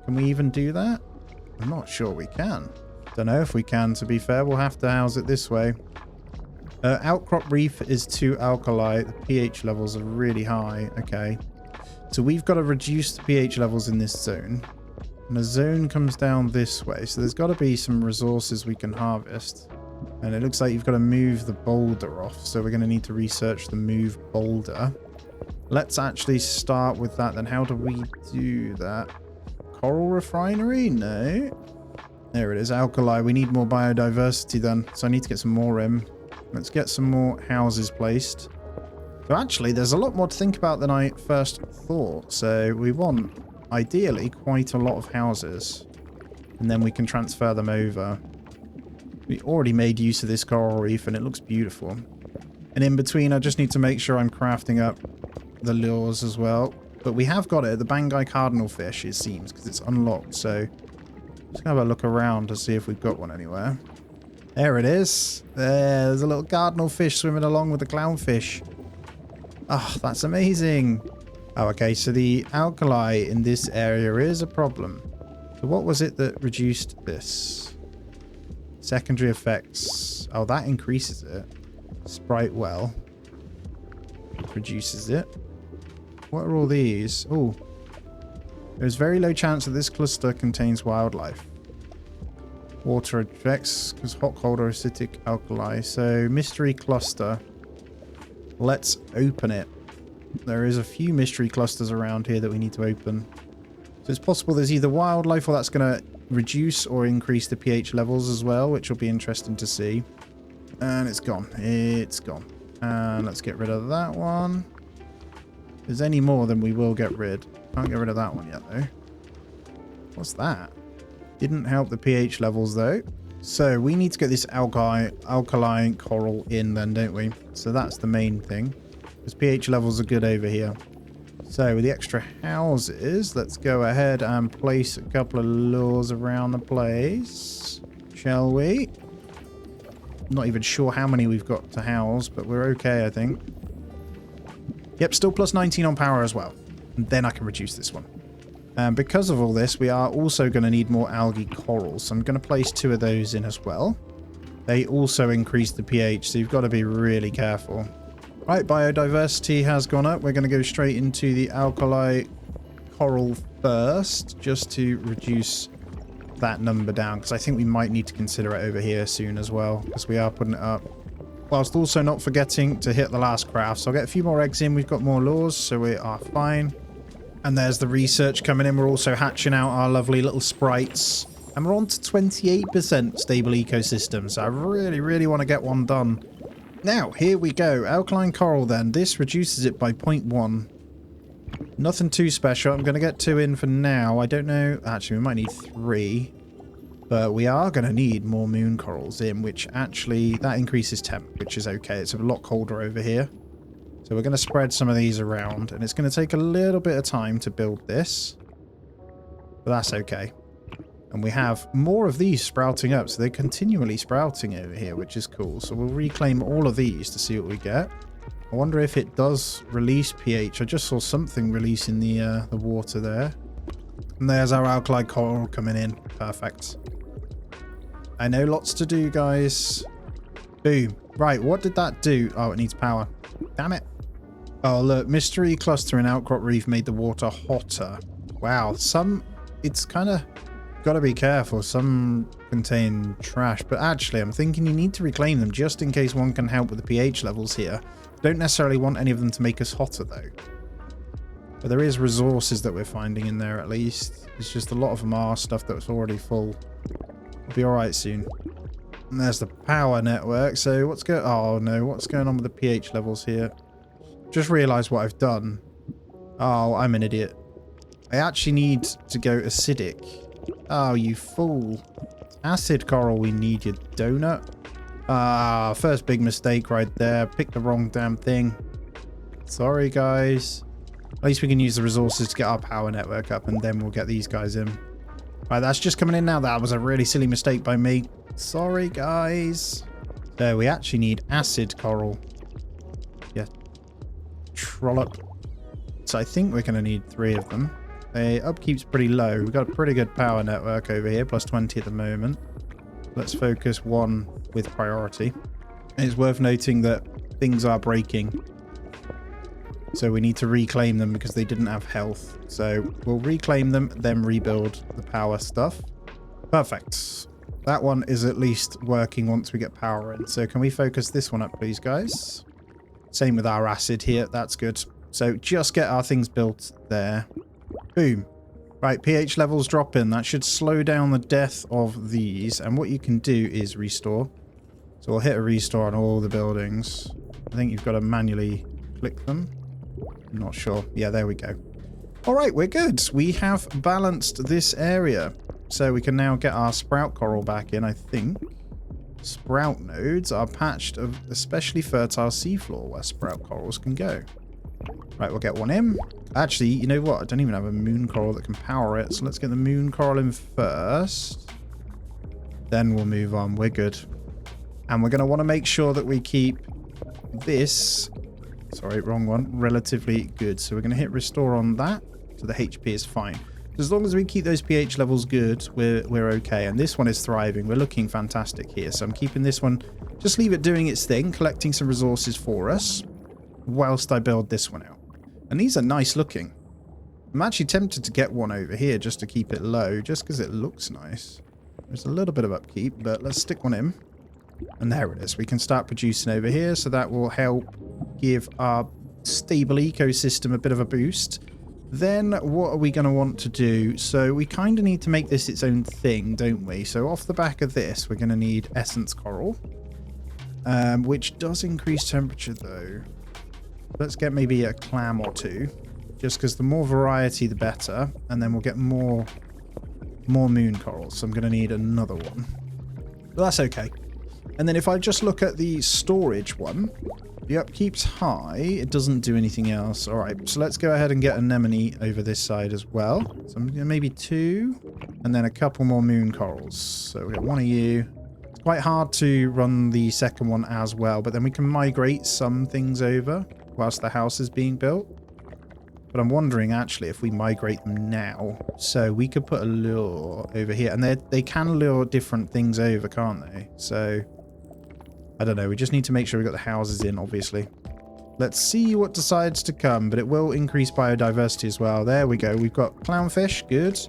Can we even do that? I'm not sure we can. Don't know if we can, to be fair. We'll have to house it this way. Outcrop reef is too alkali. The pH levels are really high. Okay. So we've got to reduce the pH levels in this zone. And the zone comes down this way. So there's got to be some resources we can harvest. And it looks like you've got to move the boulder off. So we're going to need to research the move boulder. Let's actually start with that then. How do we do that? Coral refinery? No. There it is. Alkali. We need more biodiversity then. So I need to get some more in. Let's get some more houses placed. So actually, there's a lot more to think about than I first thought. So we want, ideally, quite a lot of houses. And then we can transfer them over. We already made use of this coral reef and it looks beautiful. And in between, I just need to make sure I'm crafting up the lures as well. But we have got it. The Bangai cardinal fish, it seems, because it's unlocked. So just have a look around to see if we've got one anywhere. There it is. There's a little cardinal fish swimming along with the clownfish. Oh, that's amazing. Oh, okay. So the alkali in this area is a problem. So what was it that reduced this? Secondary effects. Oh, that increases it. Sprite well. Reduces it. What are all these? Oh. There's very low chance that this cluster contains wildlife. Water effects, because hot, cold, or acidic alkali. So, mystery cluster. Let's open it. There is a few mystery clusters around here that we need to open. So it's possible there's either wildlife or that's going to reduce or increase the pH levels as well, which will be interesting to see. And it's gone. It's gone. And let's get rid of that one. If there's any more, then we will get rid. Can't get rid of that one yet, though. What's that? Didn't help the pH levels, though. So we need to get this alkaline coral in then, don't we? So that's the main thing. Because pH levels are good over here. So with the extra houses, let's go ahead and place a couple of lures around the place. Shall we? Not even sure how many we've got to house, but we're okay, I think. Yep, still plus 19 on power as well. And then I can reduce this one. And because of all this, we are also going to need more algae corals. So I'm going to place 2 of those in as well. They also increase the pH, so you've got to be really careful. Right, biodiversity has gone up. We're going to go straight into the alkali coral first, just to reduce that number down, because I think we might need to consider it over here soon as well, because we are putting it up. Whilst also not forgetting to hit the last craft. So I'll get a few more eggs in. We've got more lures, so we are fine. And there's the research coming in. We're also hatching out our lovely little sprites. And we're on to 28% stable ecosystem, so I really, really want to get one done. Now, here we go. Alkaline coral then. This reduces it by 0.1. Nothing too special. I'm going to get 2 in for now. I don't know. Actually, we might need 3. But we are going to need more moon corals in, which actually, that increases temp, which is okay. It's a lot colder over here. So we're going to spread some of these around. And it's going to take a little bit of time to build this. But that's okay. And we have more of these sprouting up, so they're continually sprouting over here, which is cool. So we'll reclaim all of these to see what we get. I wonder if it does release pH. I just saw something releasing the water there. And there's our alkali coral coming in. Perfect. I know lots to do, guys. Boom. Right, what did that do? Oh, it needs power. Damn it. Oh, look. Mystery cluster in outcrop reef made the water hotter. Wow. It's kind of... Got to be careful. Some contain trash, but actually I'm thinking you need to reclaim them just in case one can help with the pH levels here. Don't necessarily want any of them to make us hotter though. But there is resources that we're finding in there at least. It's just a lot of them are stuff that's already full. We'll be alright soon. And there's the power network. So what's going... Oh no, what's going on with the pH levels here? Just realised what I've done. Oh, I'm an idiot. I actually need to go acidic. Oh, you fool. Acid coral we need, you donut. Ah, first big mistake right there. Picked the wrong damn thing. Sorry, guys. At least we can use the resources to get our power network up, and then we'll get these guys in. Right, that's just coming in now. That was a really silly mistake by me. Sorry, guys. So we actually need acid coral. Yeah. Trollop. So I think we're going to need 3 of them. The upkeep's pretty low. We've got a pretty good power network over here, plus 20 at the moment. Let's focus 1 with priority. And it's worth noting that things are breaking. So we need to reclaim them because they didn't have health. So we'll reclaim them, then rebuild the power stuff. Perfect. That one is at least working once we get power in. So can we focus this one up, please, guys? Same with our acid here. That's good. So just get our things built there. Boom. Right, pH levels drop in. That should slow down the death of these. And what you can do is restore. So we'll hit a restore on all the buildings. I think you've got to manually click them. I'm not sure. Yeah, there we go. All right, we're good. We have balanced this area. So we can now get our sprout coral back in, I think. Sprout nodes are patched of especially fertile seafloor where sprout corals can go. Right, we'll get one in. Actually, you know what? I don't even have a moon coral that can power it. So let's get the moon coral in first. Then we'll move on. We're good. And we're going to want to make sure that we keep this... Sorry, wrong one. Relatively good. So we're going to hit restore on that. So the HP is fine. As long as we keep those pH levels good, we're okay. And this one is thriving. We're looking fantastic here. So I'm keeping this one. Just leave it doing its thing, collecting some resources for us, whilst I build this one out. And these are nice looking. I'm actually tempted to get one over here just to keep it low, just because it looks nice. There's a little bit of upkeep, but let's stick one in. And there it is. We can start producing over here, so that will help give our stable ecosystem a bit of a boost. Then what are we going to want to do? So we kind of need to make this its own thing, don't we? So off the back of this, we're going to need essence coral, which does increase temperature though. Let's get maybe a clam or 2, just because the more variety, the better. And then we'll get more moon corals. So I'm going to need another one. But that's okay. And then if I just look at the storage one, the upkeep's high. It doesn't do anything else. All right, so let's go ahead and get anemone over this side as well. So maybe 2, and then a couple more moon corals. So we got one of you. It's quite hard to run the second one as well, but then we can migrate some things over whilst the house is being built. But I'm wondering actually if we migrate them now. So we could put a lure over here, and they can lure different things over, can't they? So I don't know. We just need to make sure we got the houses in, obviously. Let's see what decides to come, but it will increase biodiversity as well. There we go. We've got clownfish. Good.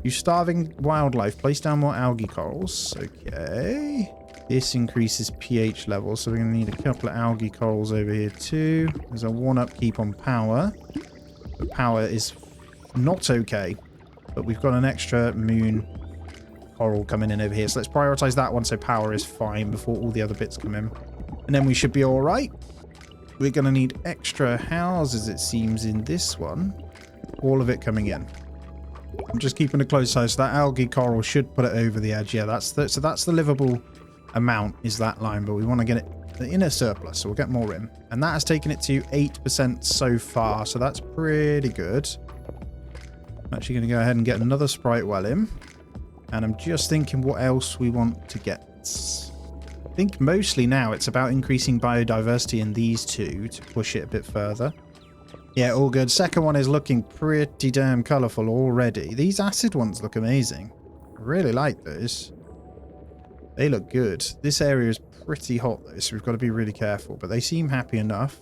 You starving wildlife. Place down more algae corals. Okay. This increases pH levels, so we're going to need a couple of algae corals over here too. There's a 1 upkeep on power. But power is not okay. But we've got an extra moon coral coming in over here. So let's prioritize that one so power is fine before all the other bits come in. And then we should be all right. We're going to need extra houses, it seems, in this one. All of it coming in. I'm just keeping a close eye. So that algae coral should put it over the edge. Yeah, so that's the livable amount is that line. But we want to get it in a surplus. So we'll get more in. And that has taken it to 8% so far. So that's pretty good. I'm actually going to go ahead and get another sprite well in. And I'm just thinking what else we want to get. I think mostly now it's about increasing biodiversity in these two to push it a bit further. Yeah, all good. Second one is looking pretty damn colourful already. These acid ones look amazing. I really like those. They look good. This area is pretty hot though, so we've got to be really careful. But they seem happy enough.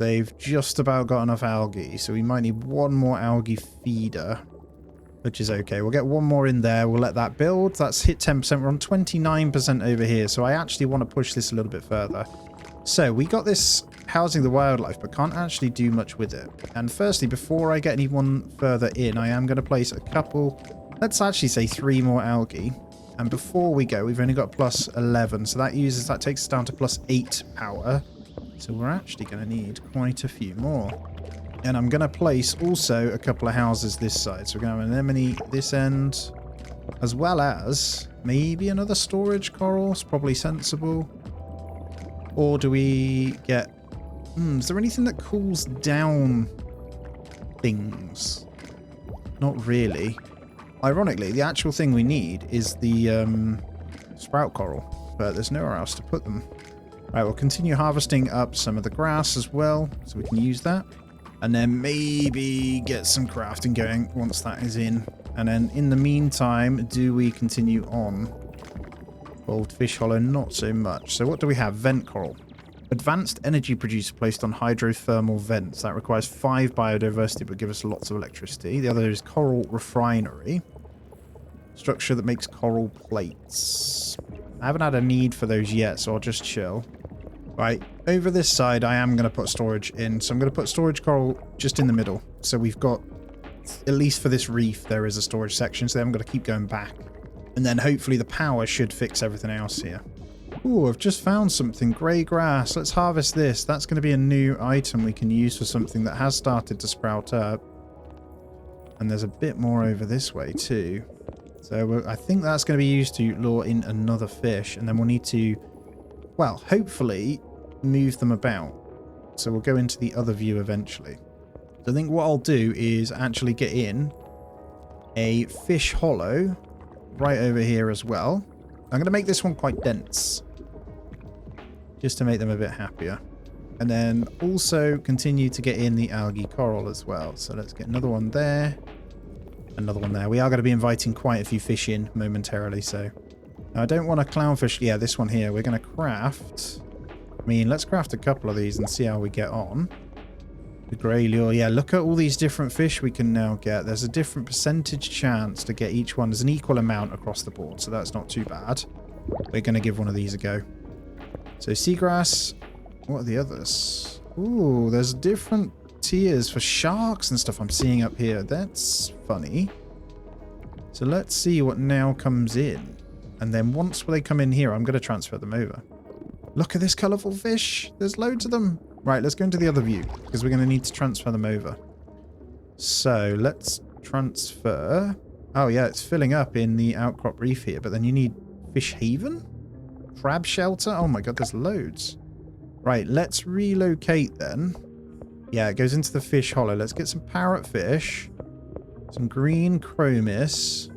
They've just about got enough algae, so we might need one more algae feeder. Which is okay. We'll get one more in there. We'll let that build. That's hit 10%. We're on 29% over here. So I actually want to push this a little bit further. So we got this housing the wildlife, but can't actually do much with it. And firstly, before I get anyone further in, I am going to place a couple, let's actually say 3 more algae. And before we go, we've only got plus 11. So that takes us down to plus 8 power. So we're actually going to need quite a few more. And I'm going to place also a couple of houses this side. So we're going to have an anemone this end, as well as maybe another storage coral. It's probably sensible. Or do we get... is there anything that cools down things? Not really. Ironically, the actual thing we need is the sprout coral. But there's nowhere else to put them. Right, we'll continue harvesting up some of the grass as well. So we can use that. And then maybe get some crafting going once that is in. And then in the meantime, do we continue on? Old fish hollow, not so much. So what do we have? Vent coral. Advanced energy producer placed on hydrothermal vents. That requires 5 biodiversity but gives us lots of electricity. The other is coral refinery. Structure that makes coral plates. I haven't had a need for those yet, so I'll just chill. Right, over this side, I am going to put storage in. So I'm going to put storage coral just in the middle. So we've got, at least for this reef, there is a storage section. So I'm going to keep going back. And then hopefully the power should fix everything else here. Ooh, I've just found something. Grey grass. Let's harvest this. That's going to be a new item we can use for something that has started to sprout up. And there's a bit more over this way too. So I think that's going to be used to lure in another fish. And then we'll need to, well, hopefully move them about. So we'll go into the other view eventually. So I think what I'll do is actually get in a fish hollow right over here as well. I'm going to make this one quite dense, just to make them a bit happier. And then also continue to get in the algae coral as well. So let's get another one there. Another one there. We are going to be inviting quite a few fish in momentarily. So now I don't want a clownfish. Yeah, this one here. We're going to craft. I mean, let's craft a couple of these and see how we get on. The grey lure. Yeah, look at all these different fish we can now get. There's a different percentage chance to get each one. There's an equal amount across the board, so that's not too bad. We're going to give one of these a go. So seagrass. What are the others? Ooh, there's different tiers for sharks and stuff I'm seeing up here. That's funny. So let's see what now comes in. And then once they come in here, I'm going to transfer them over. Look at this colourful fish. There's loads of them. Right, let's go into the other view because we're going to need to transfer them over. So let's transfer. Oh, yeah, it's filling up in the outcrop reef here, but then you need Fish haven? Crab shelter? Oh my god, there's loads. Right, let's relocate then. Yeah, it goes into the fish hollow. Let's get some parrotfish, some green chromis,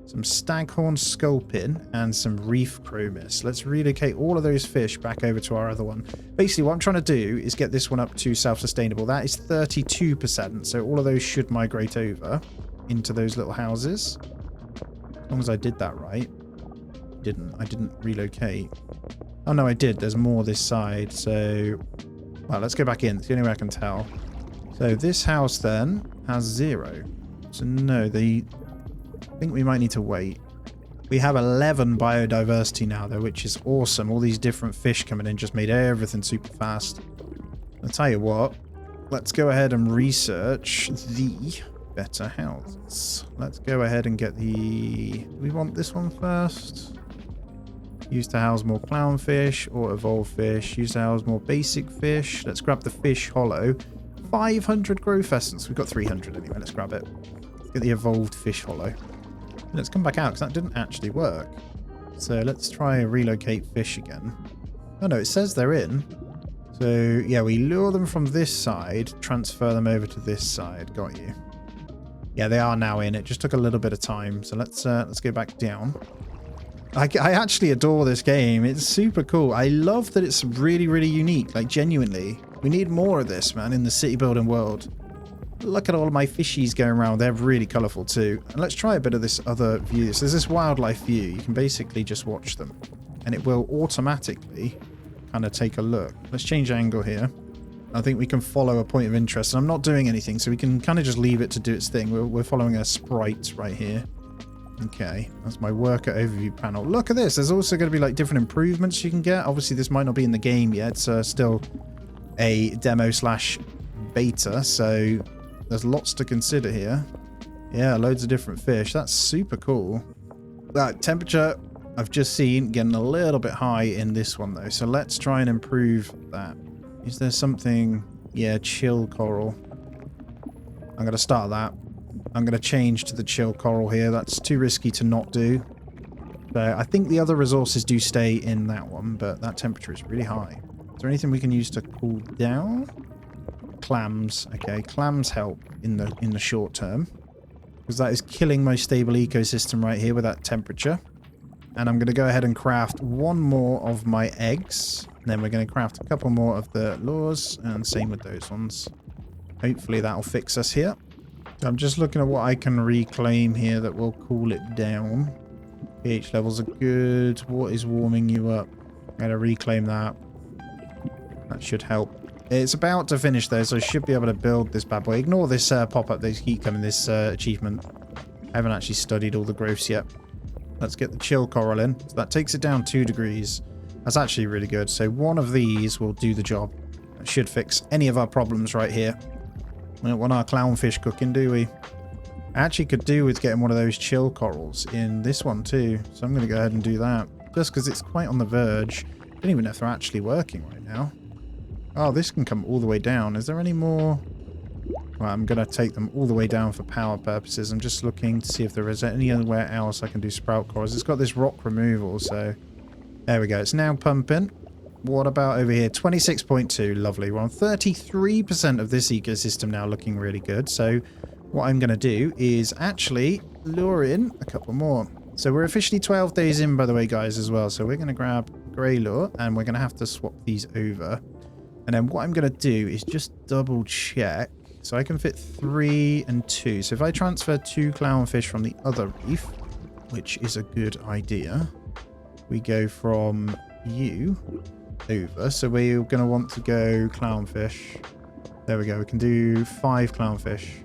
some staghorn sculpin, and some reef chromis. Let's relocate all of those fish back over to our other one. Basically, what I'm trying to do is get this one up to self-sustainable. That is 32%, so all of those should migrate over into those little houses. As long as I did that right. I didn't relocate. Oh no, I did. There's more this side, so... Well, let's go back in. It's the only way I can tell. So this house then has 0. So no, I think we might need to wait. We have 11 biodiversity now though, which is awesome. All these different fish coming in just made everything super fast. I'll tell you what, let's go ahead and research the better houses. Let's go ahead and get the... Do we want this one first? Used to house more clownfish or evolved fish. Used to house more basic fish. Let's grab the fish hollow. 500 growth essence. We've got 300 anyway. Let's grab it. Let's get the evolved fish hollow. Let's come back out because that didn't actually work. So let's try relocate fish again. Oh no, it says they're in. So yeah, we lure them from this side, transfer them over to this side. Got you. Yeah, they are now in. It just took a little bit of time. So let's go back down. I actually adore this game. It's super cool. I love that it's really, really unique. Like, genuinely. We need more of this, man, in the city building world. Look at all of my fishies going around. They're really colourful too. And let's try a bit of this other view. So there's this wildlife view. You can basically just watch them. And it will automatically kind of take a look. Let's change angle here. I think we can follow a point of interest. And I'm not doing anything, so we can kind of just leave it to do its thing. We're following a sprite right here. Okay, that's my worker overview panel. Look at this. There's also going to be like different improvements you can get. Obviously, this might not be in the game yet. It's still a demo / beta, so there's lots to consider here. Yeah, loads of different fish. That's super cool. That temperature I've just seen getting a little bit high in this one though. So let's try and improve that. Is there something? Yeah, chill coral. I'm going to start that. I'm going to change to the chill coral here. That's too risky to not do. So I think the other resources do stay in that one, but that temperature is really high. Is there anything we can use to cool down? Clams. Okay, clams help in the short term, because that is killing my stable ecosystem right here with that temperature. And I'm going to go ahead and craft one more of my eggs. And then we're going to craft a couple more of the lures, and same with those ones. Hopefully that'll fix us here. I'm just looking at what I can reclaim here that will cool it down. pH levels are good. What is warming you up? I'm going to reclaim that. That should help. It's about to finish though, so I should be able to build this bad boy. Ignore this pop-up that keep coming, this achievement. I haven't actually studied all the growths yet. Let's get the chill coral in. So that takes it down 2 degrees. That's actually really good. So one of these will do the job. That should fix any of our problems right here. We don't want our clownfish cooking, do we? I actually could do with getting one of those chill corals in this one too. So I'm going to go ahead and do that. Just because it's quite on the verge. I don't even know if they're actually working right now. Oh, this can come all the way down. Is there any more? Well, I'm going to take them all the way down for power purposes. I'm just looking to see if there is anywhere else I can do sprout corals. It's got this rock removal, so... There we go. It's now pumping. What about over here? 26.2. Lovely. We're on 33% of this ecosystem now, looking really good. So what I'm going to do is actually lure in a couple more. So we're officially 12 days in, by the way, guys, as well. So we're going to grab grey lure, and we're going to have to swap these over. And then what I'm going to do is just double check. So I can fit 3 and 2. So if I transfer 2 clownfish from the other reef, which is a good idea, we go from you over. So we're going to want to go clownfish. There we go. We can do 5 clownfish.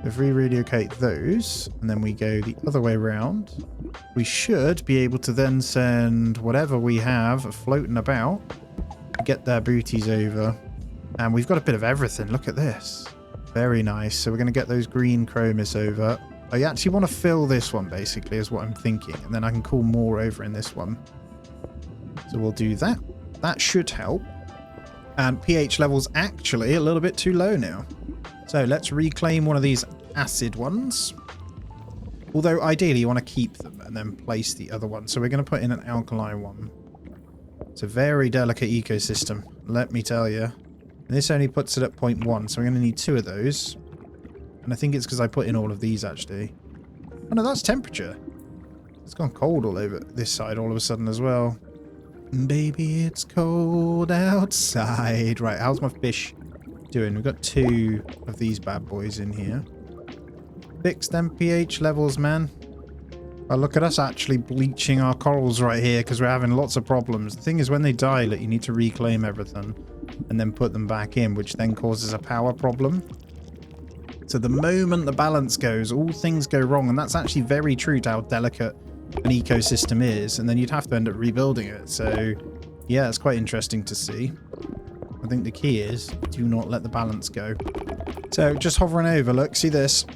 If we relocate those, and then we go the other way around, we should be able to then send whatever we have floating about, get their booties over. And we've got a bit of everything. Look at this. Very nice. So we're going to get those green chromis over. I actually want to fill this one, basically, is what I'm thinking. And then I can call more over in this one. So we'll do that. That should help. And pH level's actually a little bit too low now. So let's reclaim one of these acid ones. Although ideally you want to keep them and then place the other one. So we're going to put in an alkali one. It's a very delicate ecosystem, let me tell you. And this only puts it at 0.1, so we're going to need 2 of those. And I think it's because I put in all of these, actually. Oh no, that's temperature. It's gone cold all over this side all of a sudden as well. Baby, it's cold outside. Right, how's my fish doing? We've got 2 of these bad boys in here. Fix them pH levels, man. Oh, look at us actually bleaching our corals right here because we're having lots of problems. The thing is, when they die, look, you need to reclaim everything and then put them back in, which then causes a power problem. So the moment the balance goes, all things go wrong, and that's actually very true to how delicate an ecosystem is, and then you'd have to end up rebuilding it. So yeah, it's quite interesting to see. I think the key is do not let the balance go. So just hovering over, look, see this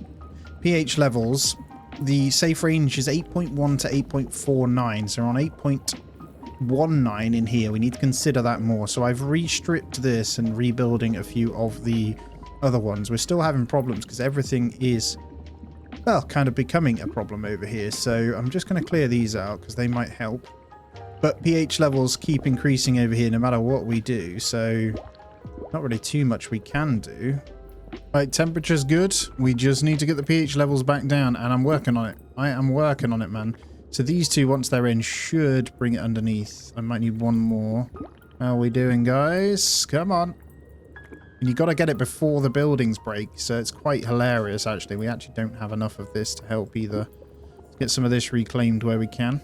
pH levels. The safe range is 8.1 to 8.49, so we're on 8.19 in here. We need to consider that more. So I've restripped this and rebuilding a few of the other ones. We're still having problems because everything is, well, kind of becoming a problem over here. So I'm just going to clear these out because they might help. But pH levels keep increasing over here no matter what we do, so not really too much we can do. Right, temperature's good. We just need to get the pH levels back down, and I'm working on it. I am working on it, man. So these 2, once they're in, should bring it underneath. I might need 1 more. How are we doing, guys? Come on. And you got to get it before the buildings break, so it's quite hilarious, actually. We actually don't have enough of this to help either. Let's get some of this reclaimed where we can.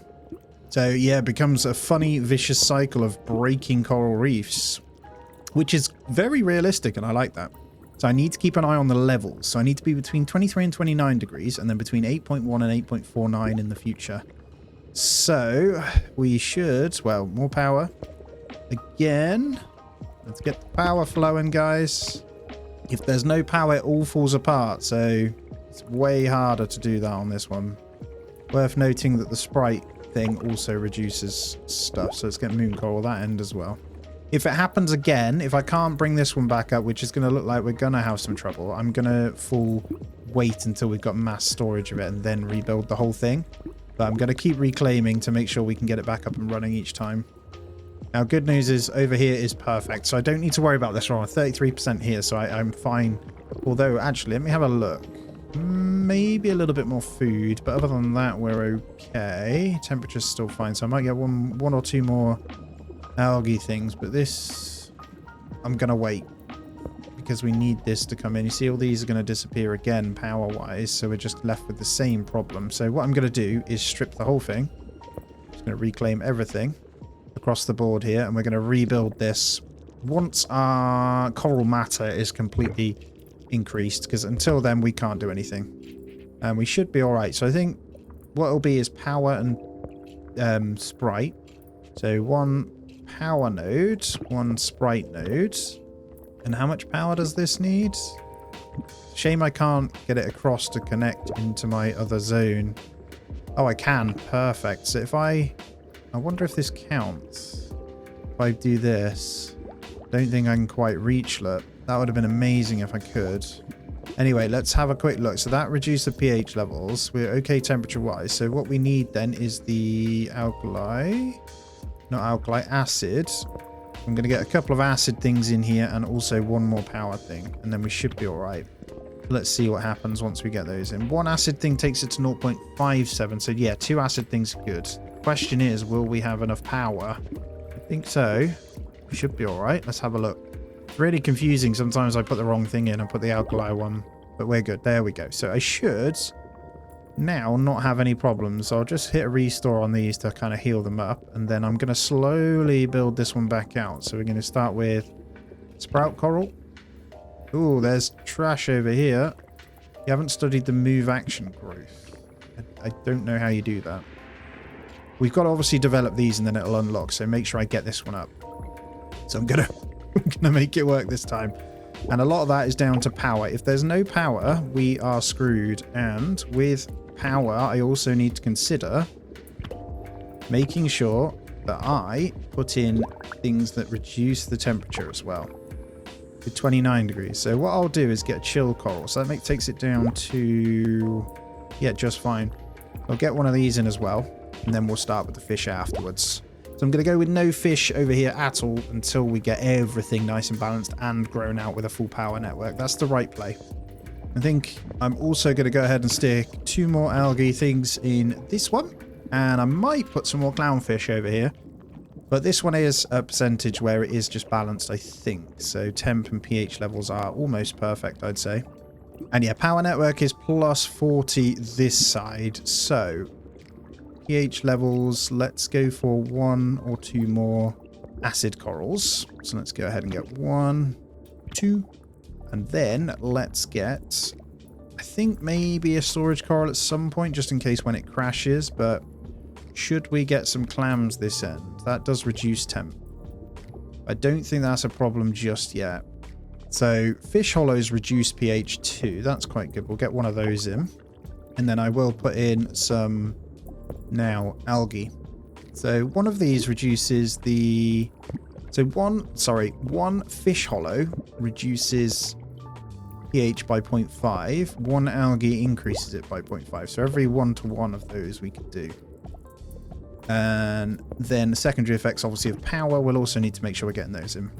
So, yeah, it becomes a funny, vicious cycle of breaking coral reefs, which is very realistic, and I like that. So I need to keep an eye on the levels. So I need to be between 23 and 29 degrees, and then between 8.1 and 8.49 in the future. So we should, well, more power. Again, let's get the power flowing, guys. If there's no power, it all falls apart. So it's way harder to do that on this one. Worth noting that the sprite thing also reduces stuff. So let's get moon coral that end as well. If it happens again, if I can't bring this one back up, which is going to look like we're going to have some trouble, I'm going to wait until we've got mass storage of it and then rebuild the whole thing. But I'm going to keep reclaiming to make sure we can get it back up and running each time. Now, good news is over here is perfect, so I don't need to worry about this. We're on 33% here, so I'm fine. Although, actually, let me have a look. Maybe a little bit more food, but other than that, we're okay. Temperature's still fine, so I might get one or 2 more algae things, but this I'm gonna wait because we need this to come in. You see all these are going to disappear again power wise, so we're just left with the same problem. So what I'm going to do is strip the whole thing. Just going to reclaim everything across the board here, and we're going to rebuild this once our coral matter is completely increased, because until then we can't do anything, and we should be all right. So I think what it'll be is power and sprite. So 1 power node, 1 sprite node. And how much power does this need? Shame I can't get it across to connect into my other zone. Oh, I can. Perfect. So if I wonder if this counts. If I do this, don't think I can quite reach it. That would have been amazing if I could. Anyway, let's have a quick look. So that reduced the pH levels. We're okay temperature-wise. So what we need then is the alkali. Not alkali, acid. I'm going to get a couple of acid things in here and also 1 more power thing. And then we should be alright. Let's see what happens once we get those in. 1 acid thing takes it to 0.57. So yeah, 2 acid things are good. Question is, will we have enough power? I think so. We should be alright. Let's have a look. It's really confusing. Sometimes I put the wrong thing in and put the alkali one. But we're good. There we go. So I should now not have any problems. So I'll just hit a restore on these to kind of heal them up, and then I'm going to slowly build this one back out. So we're going to start with sprout coral. Ooh, there's trash over here. You haven't studied the move action growth. I don't know how you do that. We've got to obviously develop these and then it'll unlock, so make sure I get this one up. So I'm gonna make it work this time. And a lot of that is down to power. If there's no power, we are screwed. And with power, I also need to consider making sure that I put in things that reduce the temperature as well. To 29 degrees. So what I'll do is get a chill coral. So that takes it down to, yeah, just fine. I'll get one of these in as well, and then we'll start with the fish afterwards. So I'm going to go with no fish over here at all until we get everything nice and balanced and grown out with a full power network. That's the right play. I think I'm also going to go ahead and stick 2 more algae things in this one. And I might put some more clownfish over here. But this one is a percentage where it is just balanced, I think. So temp and pH levels are almost perfect, I'd say. And yeah, power network is plus 40 this side. So pH levels, let's go for 1 or 2 more acid corals. So let's go ahead and get 1, 2, and then let's get, I think maybe a storage coral at some point, just in case when it crashes. But should we get some clams this end? That does reduce temp. I don't think that's a problem just yet. So fish hollows reduce pH too. That's quite good. We'll get one of those in. And then I will put in some now algae. So one of these reduces the... So one fish hollow reduces pH by 0.5. One algae increases it by 0.5. So every 1 to 1 of those we could do. And then the secondary effects, obviously, of power. We'll also need to make sure we're getting those in.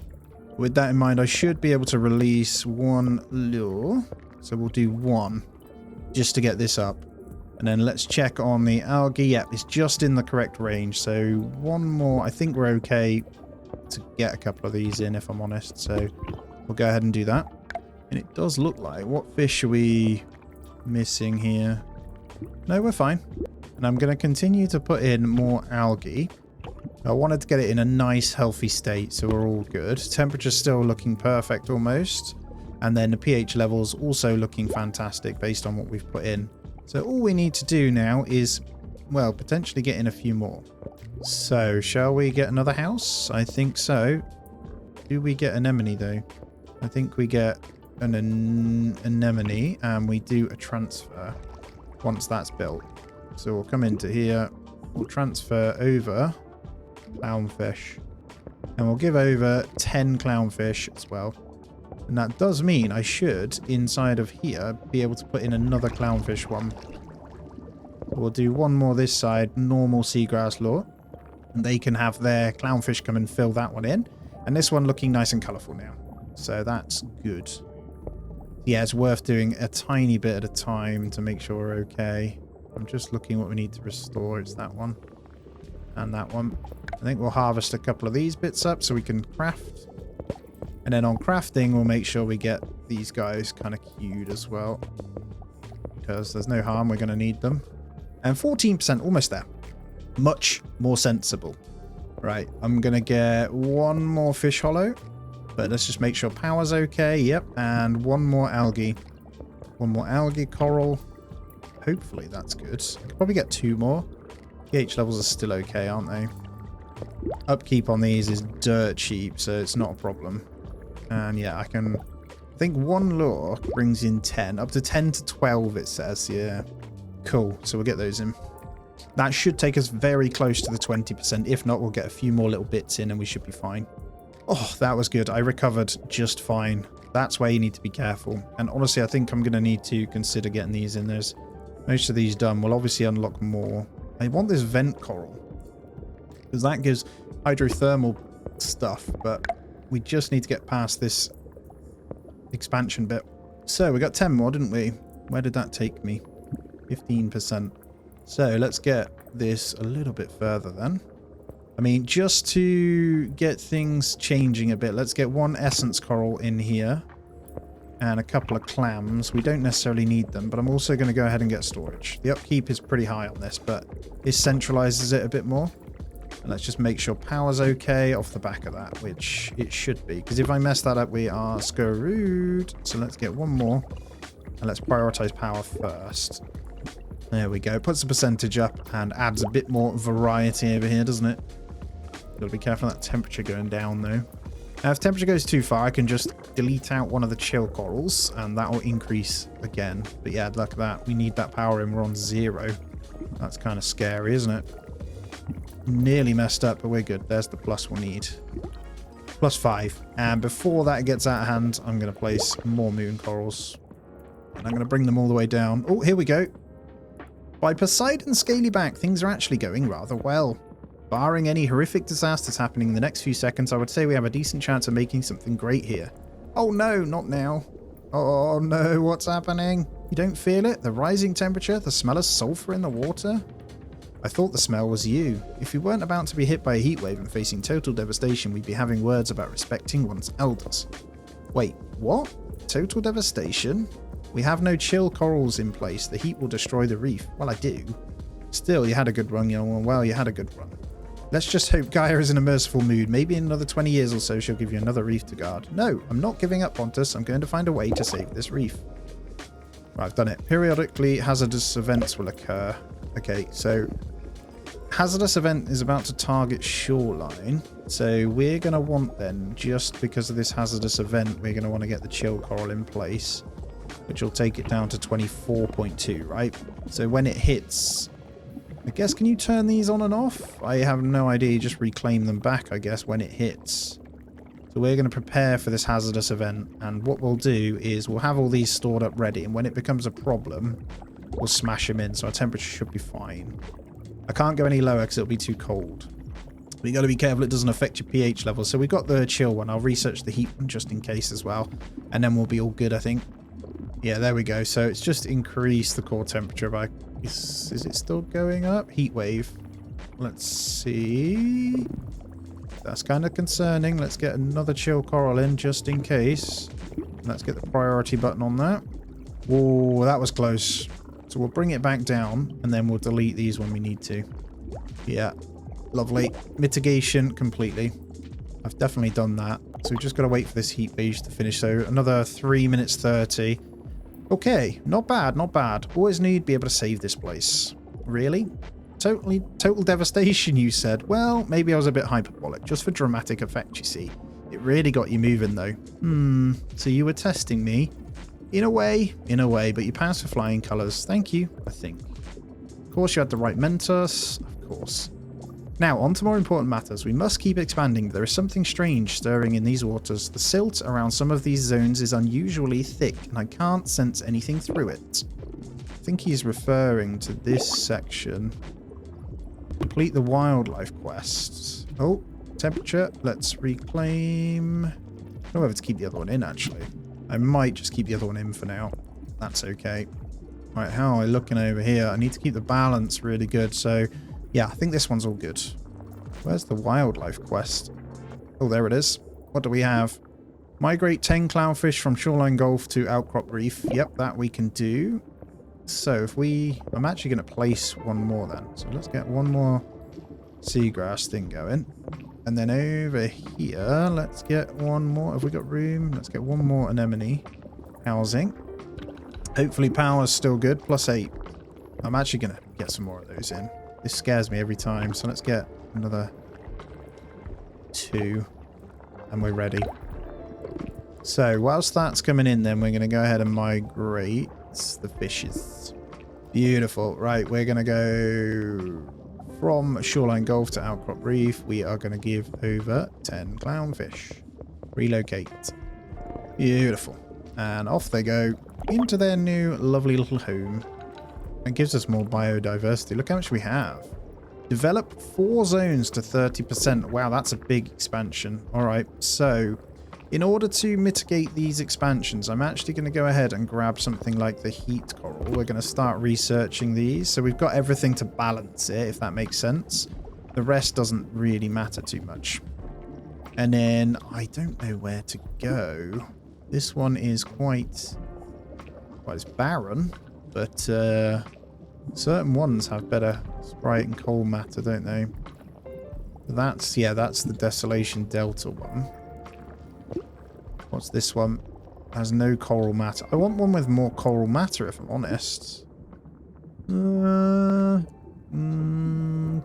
With that in mind, I should be able to release 1 lure. So we'll do 1 just to get this up. And then let's check on the algae. Yep, it's just in the correct range. So 1 more. I think we're okay to get a couple of these in, if I'm honest. So we'll go ahead and do that. And it does look like... What fish are we missing here? No, we're fine. And I'm going to continue to put in more algae. I wanted to get it in a nice, healthy state, so we're all good. Temperature's still looking perfect almost. And then the pH levels also looking fantastic based on what we've put in. So all we need to do now is, well, potentially get in a few more. So, shall we get another house? I think so. Do we get anemone, though? I think we get an anemone, and we do a transfer once that's built. So we'll come into here, we'll transfer over clownfish, and we'll give over 10 clownfish as well. And that does mean I should, inside of here, be able to put in another clownfish one. We'll do 1 more this side, normal seagrass lure, and they can have their clownfish come and fill that one in. And this one looking nice and colourful now. So that's good. Yeah, it's worth doing a tiny bit at a time to make sure we're okay. I'm just looking what we need to restore. It's that one and that one. I think we'll harvest a couple of these bits up so we can craft. And then on crafting, we'll make sure we get these guys kind of queued as well, because there's no harm. We're going to need them. And 14%, almost there. Much more sensible. Right, I'm going to get 1 more fish hollow, but let's just make sure power's okay. Yep, and 1 more algae. 1 more algae coral. Hopefully that's good. I could probably get 2 more. pH levels are still okay, aren't they? Upkeep on these is dirt cheap, so it's not a problem. And yeah, I think 1 lure brings in 10. Up to 10 to 12, it says. Yeah. Cool. So we'll get those in. That should take us very close to the 20%. If not, we'll get a few more little bits in and we should be fine. Oh, that was good. I recovered just fine. That's where you need to be careful. And honestly, I think I'm going to need to consider getting these in. There's most of these done. We'll obviously unlock more. I want this vent coral, because that gives hydrothermal stuff, but we just need to get past this expansion bit. So we got 10 more, didn't we? Where did that take me? 15%. So let's get this a little bit further then. I mean, just to get things changing a bit, let's get 1 essence coral in here and a couple of clams. We don't necessarily need them, but I'm also going to go ahead and get storage. The upkeep is pretty high on this, but this centralizes it a bit more. And let's just make sure power's okay off the back of that, which it should be, because if I mess that up, we are screwed. So let's get 1 more, and let's prioritize power first. There we go. Puts the percentage up and adds a bit more variety over here, doesn't it? Gotta be careful of that temperature going down, though. Now, if temperature goes too far, I can just delete out one of the chill corals, and that will increase again. But yeah, look at that. We need that power in. We're on 0. That's kind of scary, isn't it? Nearly messed up, but we're good. There's the plus we'll need. +5. And before that gets out of hand, I'm going to place more moon corals. And I'm going to bring them all the way down. Oh, here we go. By Poseidon's scaly back, things are actually going rather well. Barring any horrific disasters happening in the next few seconds, I would say we have a decent chance of making something great here. Oh no, not now. Oh no, what's happening? You don't feel it? The rising temperature? The smell of sulfur in the water? I thought the smell was you. If we weren't about to be hit by a heatwave and facing total devastation, we'd be having words about respecting one's elders. Wait, what? Total devastation? We have no chill corals in place. The heat will destroy the reef. Well, I do. Still, you had a good run, young one. Well, you had a good run. Let's just hope Gaia is in a merciful mood. Maybe in another 20 years or so, she'll give you another reef to guard. No, I'm not giving up, Pontus. I'm going to find a way to save this reef. Right, I've done it. Periodically, hazardous events will occur. Okay, so hazardous event is about to target shoreline. So we're going to want then, just because of this hazardous event, we're going to want to get the chill coral in place, which will take it down to 24.2, right? So when it hits, I guess, can you turn these on and off? I have no idea. You just reclaim them back, I guess, when it hits. So we're going to prepare for this hazardous event. And what we'll do is we'll have all these stored up ready. And when it becomes a problem, we'll smash them in. So our temperature should be fine. I can't go any lower because it'll be too cold. But you got to be careful it doesn't affect your pH level. So we've got the chill one. I'll research the heat one just in case as well. And then we'll be all good, I think. Yeah, there we go. So it's just increased the core temperature by... Is it still going up? Heat wave. Let's see. That's kind of concerning. Let's get another chill coral in just in case. Let's get the priority button on that. Whoa, that was close. So we'll bring it back down and then we'll delete these when we need to. Yeah, lovely. Mitigation completely. I've definitely done that. So we've just got to wait for this heat wave to finish. So another 3 minutes 30. Okay, not bad, not bad. Always knew you'd be able to save this place. Really? Total devastation, you said. Well, maybe I was a bit hyperbolic, just for dramatic effect, you see. It really got you moving, though. So you were testing me? In a way, but you passed for flying colours. Thank you, I think. Of course, you had the right mentors. Of course. Now, on to more important matters. We must keep expanding. There is something strange stirring in these waters. The silt around some of these zones is unusually thick, and I can't sense anything through it. I think he's referring to this section. Complete the wildlife quest. Oh, temperature. Let's reclaim. I don't know whether to keep the other one in, actually. I might just keep the other one in for now. That's okay. Right, how am I looking over here? I need to keep the balance really good, so... Yeah, I think this one's all good. Where's the wildlife quest? Oh, there it is. What do we have? Migrate 10 clownfish from Shoreline Gulf to Outcrop Reef. Yep, that we can do. So if we... I'm actually going to place one more then. So let's get one more seagrass thing going. And then over here, let's get one more. Have we got room? Let's get one more anemone housing. Hopefully power's still good. +8. I'm actually going to get some more of those in. This scares me every time, so let's get another 2 and we're ready. So whilst that's coming in then, we're going to go ahead and migrate the fishes. Beautiful. Right, we're going to go from Shoreline Gulf to Outcrop Reef. We are going to give over 10 clownfish. Relocate. Beautiful. And off they go into their new lovely little home. It gives us more biodiversity. Look how much we have. Develop 4 zones to 30%. Wow, that's a big expansion. All right, so in order to mitigate these expansions, I'm actually going to go ahead and grab something like the heat coral. We're going to start researching these. So we've got everything to balance it, if that makes sense. The rest doesn't really matter too much. And then I don't know where to go. This one is quite... Well, it's barren. But certain ones have better sprite and coal matter, don't they? That's, yeah, that's the Desolation Delta one. What's this one? Has no coral matter. I want one with more coral matter, if I'm honest.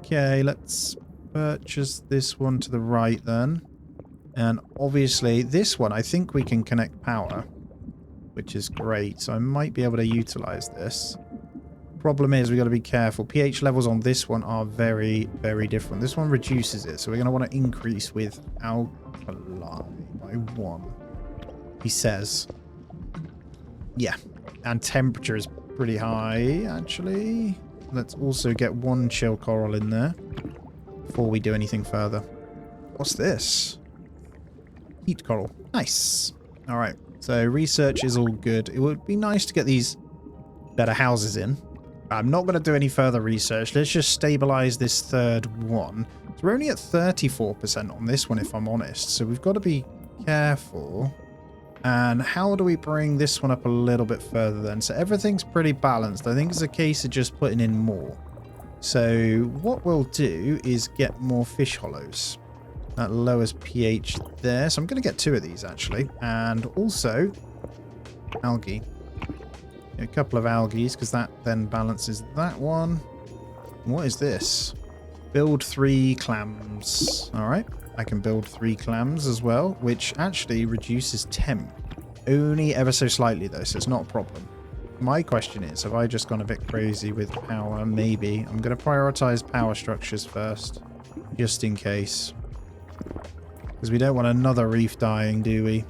Okay, let's purchase this one to the right then. And obviously, this one, I think we can connect power, which is great. So I might be able to utilize this. Problem is, we got to be careful. pH levels on this one are very, very different. This one reduces it, so we're going to want to increase with alkali by 1. He says. Yeah. And temperature is pretty high, actually. Let's also get one chill coral in there before we do anything further. What's this? Heat coral. Nice. All right. So research is all good. It would be nice to get these better houses in. I'm not going to do any further research. Let's just stabilize this third one. So we're only at 34% on this one, if I'm honest. So we've got to be careful. And how do we bring this one up a little bit further then? So everything's pretty balanced. I think it's a case of just putting in more. So what we'll do is get more fish hollows. That lowers pH there. So I'm going to get 2 of these actually. And also algae. A couple of algae because that then balances that one. What is this? Build 3 clams. All right. I can build 3 clams as well, which actually reduces temp. Only ever so slightly though, so it's not a problem. My question is, have I just gone a bit crazy with power? Maybe. I'm going to prioritize power structures first, just in case. Because we don't want another reef dying, do we?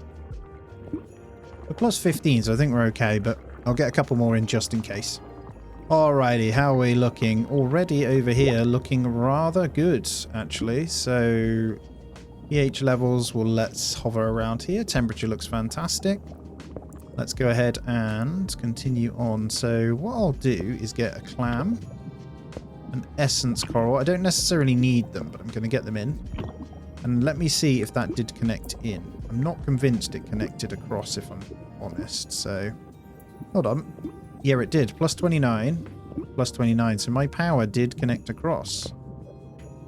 We're plus 15, so I think we're okay, but I'll get a couple more in just in case. Alrighty, how are we looking? Already over here, looking rather good, actually. So, pH levels, well, let's hover around here. Temperature looks fantastic. Let's go ahead and continue on. So, what I'll do is get a clam, an essence coral. I don't necessarily need them, but I'm going to get them in. And let me see if that did connect in. I'm not convinced it connected across, if I'm honest. So, hold on. Yeah, it did. Plus 29. Plus 29. So my power did connect across.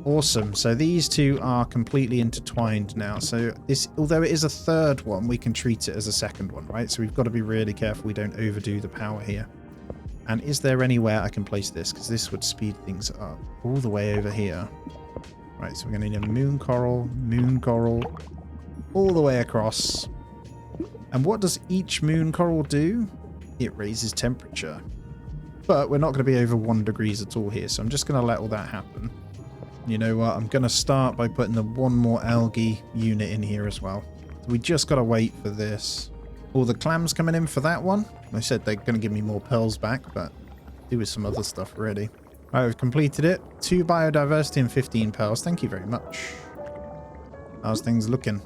Awesome. So these two are completely intertwined now. So this, although it is a third one, we can treat it as a second one, right? So we've got to be really careful we don't overdo the power here. And is there anywhere I can place this? Because this would speed things up all the way over here. Right, so we're going to need a moon coral, all the way across. And what does each moon coral do? It raises temperature. But we're not going to be over 1 degree at all here, so I'm just going to let all that happen. You know what? I'm going to start by putting the one more algae unit in here as well. So we just got to wait for this. All the clams coming in for that one. I said they're going to give me more pearls back, but do with some other stuff already. Alright, we've completed it. 2 biodiversity and 15 pearls. Thank you very much. How's things looking?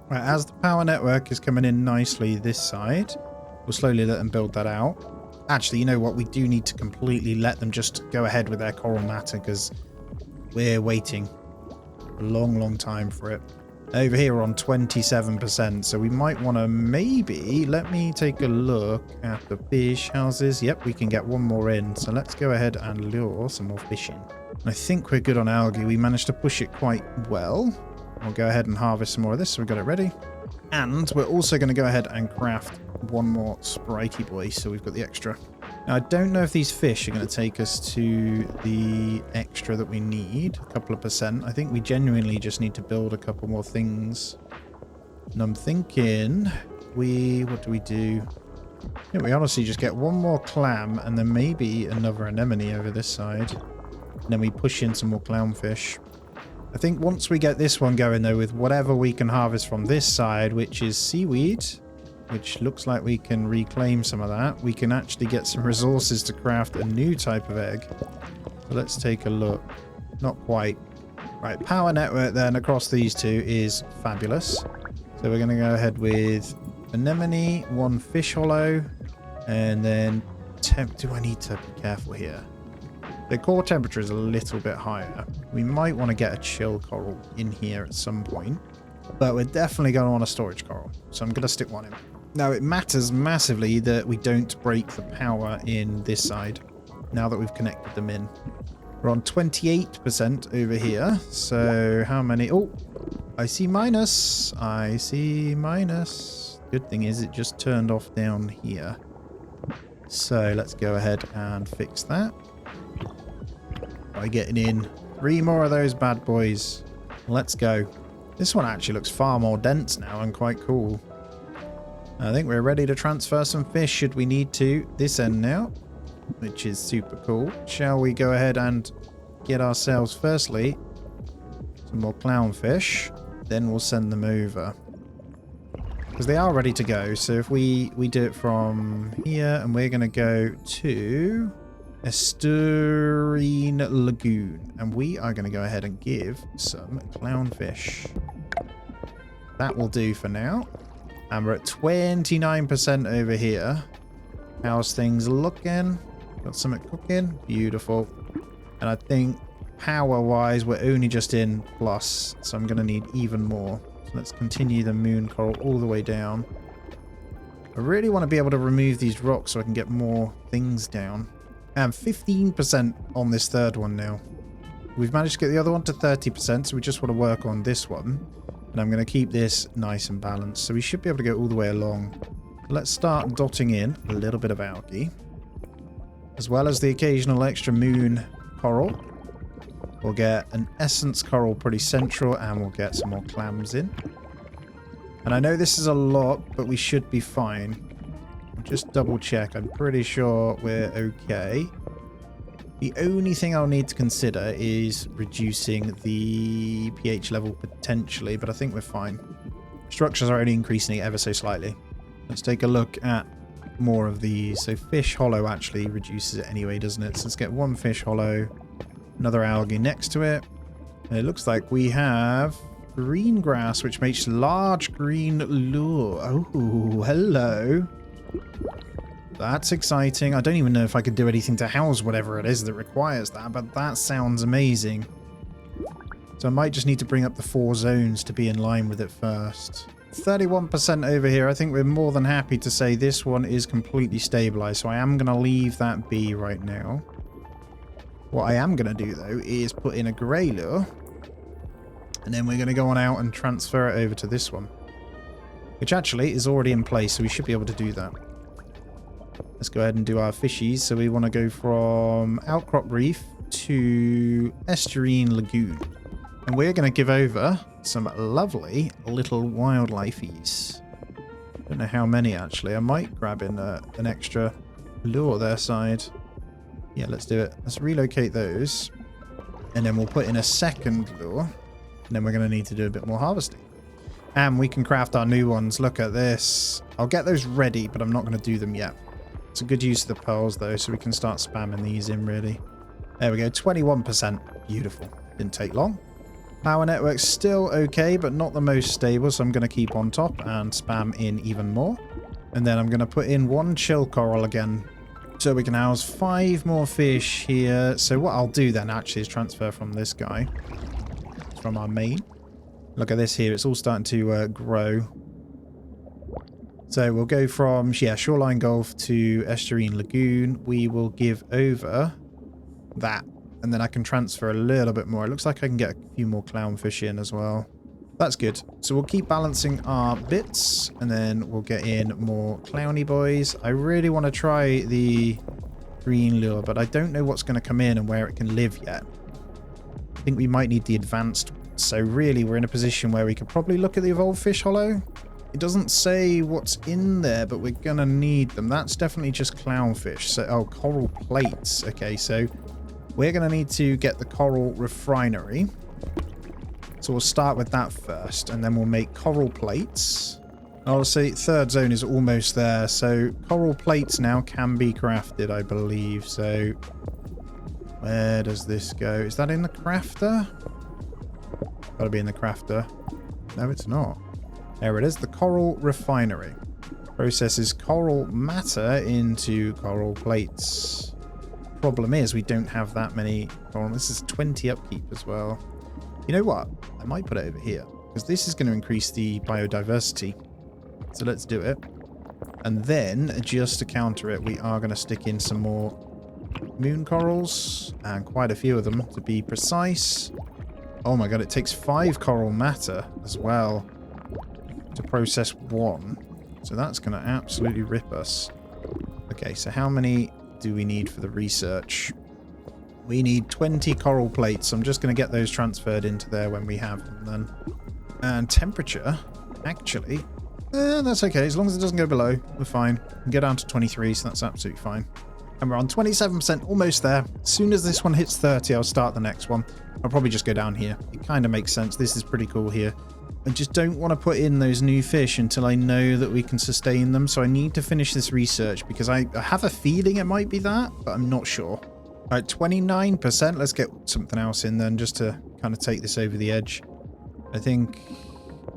Right, as the power network is coming in nicely this side, we'll slowly let them build that out. Actually, you know what? We do need to completely let them just go ahead with their coral matter because we're waiting a long, long time for it. Over here we're on 27%, so we might want to maybe... Let me take a look at the fish houses. Yep, we can get one more in. So let's go ahead and lure some more fish in. I think we're good on algae. We managed to push it quite well. We'll go ahead and harvest some more of this, so we've got it ready. And we're also going to go ahead and craft one more spritey boy, so we've got the extra. Now, I don't know if these fish are going to take us to the extra that we need, a couple of percent. I think we genuinely just need to build a couple more things. And I'm thinking what do we do? Yeah, we honestly just get one more clam and then maybe another anemone over this side. And then we push in some more clownfish. I think once we get this one going though, with whatever we can harvest from this side, which is seaweed, which looks like we can reclaim some of that, we can actually get some resources to craft a new type of egg. So let's take a look. Not quite. Right, power network then across these two is fabulous. So we're going to go ahead with anemone, 1 fish hollow, and then do I need to be careful here? The core temperature is a little bit higher. We might want to get a chill coral in here at some point, but we're definitely going to want a storage coral. So I'm going to stick one in. Now, it matters massively that we don't break the power in this side now that we've connected them in. We're on 28% over here. So how many? Oh, I see minus. I see minus. Good thing is it just turned off down here. So let's go ahead and fix that by getting in 3 more of those bad boys. Let's go. This one actually looks far more dense now and quite cool. I think we're ready to transfer some fish should we need to this end now, which is super cool. Shall we go ahead and get ourselves firstly some more clownfish, then we'll send them over because they are ready to go. So if we do it from here and we're going to go to Estuarine Lagoon. And we are going to go ahead and give some clownfish. That will do for now. And we're at 29% over here. How's things looking? Got something cooking? Beautiful. And I think power-wise, we're only just in plus. So I'm going to need even more. So let's continue the moon coral all the way down. I really want to be able to remove these rocks so I can get more things down. And 15% on this third one now. We've managed to get the other one to 30%, so we just want to work on this one. And I'm going to keep this nice and balanced, so we should be able to go all the way along. Let's start dotting in a little bit of algae, as well as the occasional extra moon coral. We'll get an essence coral pretty central, and we'll get some more clams in. And I know this is a lot, but we should be fine. Just double check. I'm pretty sure we're okay. The only thing I'll need to consider is reducing the pH level potentially, but I think we're fine. Structures are only increasing it ever so slightly. Let's take a look at more of these. So fish hollow actually reduces it anyway, doesn't it? So let's get one fish hollow, another algae next to it. And it looks like we have green grass, which makes large green lure. Oh, hello. That's exciting. I don't even know if I could do anything to house whatever it is that requires that, but that sounds amazing. So I might just need to bring up the 4 zones to be in line with it first. 31% over here. I think we're more than happy to say this one is completely stabilized, so I am going to leave that be right now. What I am going to do, though, is put in a grey lure, and then we're going to go on out and transfer it over to this one, which actually is already in place, so we should be able to do that. Let's go ahead and do our fishies. So we want to go from Outcrop Reef to Estuarine Lagoon. And we're going to give over some lovely little wildlifeies. Don't know how many, actually. I might grab in an extra lure their side. Yeah, let's do it. Let's relocate those. And then we'll put in a second lure. And then we're going to need to do a bit more harvesting. And we can craft our new ones. Look at this. I'll get those ready, but I'm not going to do them yet. It's a good use of the pearls, though, so we can start spamming these in, really. There we go, 21%. Beautiful. Didn't take long. Power network's still okay, but not the most stable, so I'm going to keep on top and spam in even more. And then I'm going to put in 1 chill coral again, so we can house 5 more fish here. So what I'll do then, actually, is transfer from this guy. It's from our main. Look at this here. It's all starting to grow. So we'll go from, yeah, Shoreline Gulf to Estuarine Lagoon. We will give over that. And then I can transfer a little bit more. It looks like I can get a few more clownfish in as well. That's good. So we'll keep balancing our bits. And then we'll get in more clowny boys. I really want to try the green lure, but I don't know what's going to come in and where it can live yet. I think we might need the advanced. So really, we're in a position where we could probably look at the evolved fish hollow. It doesn't say what's in there, but we're going to need them. That's definitely just clownfish. So, oh, coral plates. Okay, so we're going to need to get the coral refinery. So we'll start with that first, and then we'll make coral plates. I'll say third zone is almost there. So coral plates now can be crafted, I believe. So where does this go? Is that in the crafter? Got to be in the crafter. No, it's not. There it is, the coral refinery. Processes coral matter into coral plates. Problem is, we don't have that many coral. This is 20 upkeep as well. You know what? I might put it over here, because this is going to increase the biodiversity. So let's do it. And then, just to counter it, we are going to stick in some more moon corals, and quite a few of them, to be precise. Oh my god, it takes 5 coral matter as well to process 1. So that's going to absolutely rip us. Okay, so how many do we need for the research? We need 20 coral plates. I'm just going to get those transferred into there when we have them then. And temperature, actually, that's okay. As long as it doesn't go below, we're fine. We can get down to 23, so that's absolutely fine. And we're on 27%, almost there. As soon as this one hits 30, I'll start the next one. I'll probably just go down here. It kind of makes sense. This is pretty cool here. I just don't want to put in those new fish until I know that we can sustain them. So I need to finish this research because I have a feeling it might be that, but I'm not sure. Right, 29%. Let's get something else in then just to kind of take this over the edge. I think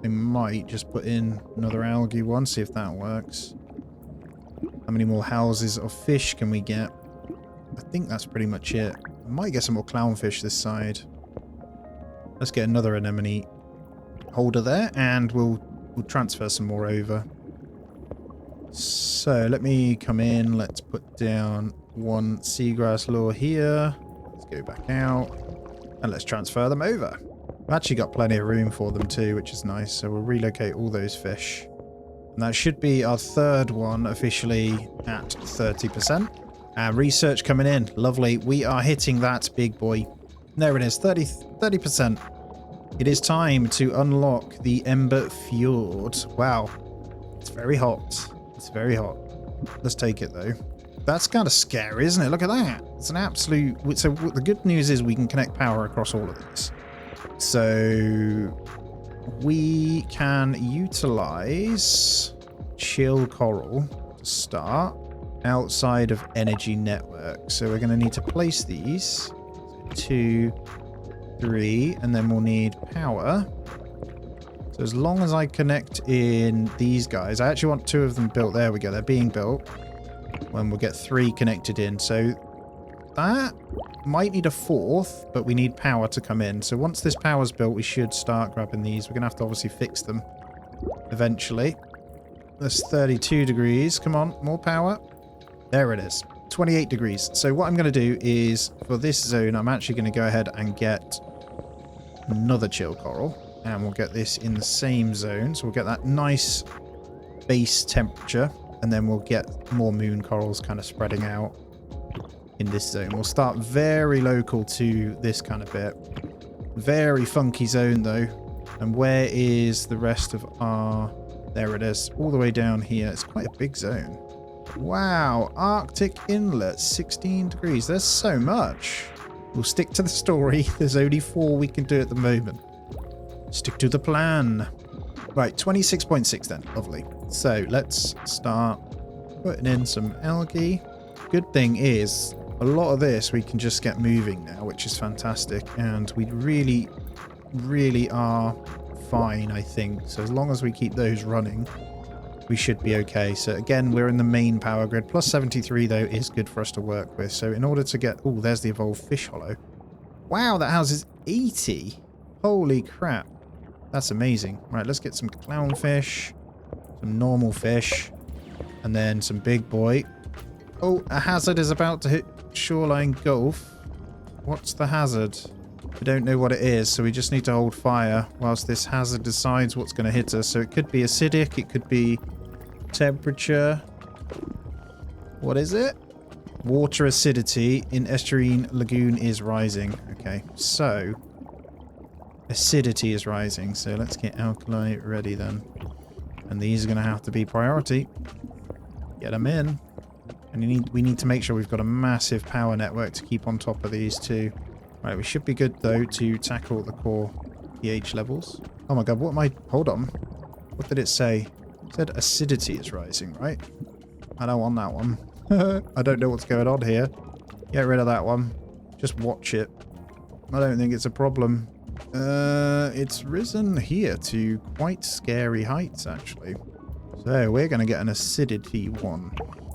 I might just put in another algae one, see if that works. How many more houses of fish can we get? I think that's pretty much it. I might get some more clownfish this side. Let's get another anemone holder there, and we'll transfer some more over. So let me come in. Let's put down one seagrass lure here. Let's go back out, and let's transfer them over. We've actually got plenty of room for them too, which is nice. So we'll relocate all those fish. And that should be our third one officially at 30%. And research coming in. Lovely. We are hitting that big boy. There it is. 30%. It is time to unlock the Ember Fjord. Wow. It's very hot. It's very hot. Let's take it though. That's kind of scary, isn't it? Look at that. It's an absolute... So the good news is we can connect power across all of this. So we can utilize chill coral to start outside of energy network. So we're going to need to place these. 2, 3, and then we'll need power. So as long as I connect in these guys, I actually want 2 of them built. There we go. They're being built. When we'll get 3 connected in. So that might need a 4th, but we need power to come in. So once this power's built, we should start grabbing these. We're going to have to obviously fix them eventually. That's 32 degrees. Come on, more power. There it is. 28 degrees. So what I'm going to do is, for this zone, I'm actually going to go ahead and get another chill coral. And we'll get this in the same zone. So we'll get that nice base temperature. And then we'll get more moon corals kind of spreading out in this zone. We'll start very local to this kind of bit. Very funky zone though. And where is the rest of our... There it is. All the way down here. It's quite a big zone. Wow. Arctic Inlet. 16 degrees. There's so much. We'll stick to the story. There's only 4 we can do at the moment. Stick to the plan. Right, 26.6 then. Lovely. So let's start putting in some algae. Good thing is, a lot of this we can just get moving now, which is fantastic. And we really, really are fine, I think. So as long as we keep those running, we should be okay. So again, we're in the main power grid. Plus 73, though, is good for us to work with. So in order to get... Oh, there's the evolved fish hollow. Wow, that houses 80. Holy crap. That's amazing. Right, let's get some clownfish, some normal fish, and then some big boy. Oh, a hazard is about to hit Shoreline Gulf. What's the hazard? We don't know what it is, so we just need to hold fire whilst this hazard decides what's going to hit us. So it could be acidic, it could be temperature. What is it? Water acidity in estuarine lagoon is rising. Okay, so... acidity is rising, so let's get alkali ready then. And these are going to have to be priority. Get them in. And we need to make sure we've got a massive power network to keep on top of these too. Right, we should be good though to tackle the core pH levels. Oh my god, what am I... Hold on. What did it say? It said acidity is rising, right? I don't want that one. I don't know what's going on here. Get rid of that one. Just watch it. I don't think it's a problem. It's risen here to quite scary heights, actually. So we're going to get an acidity one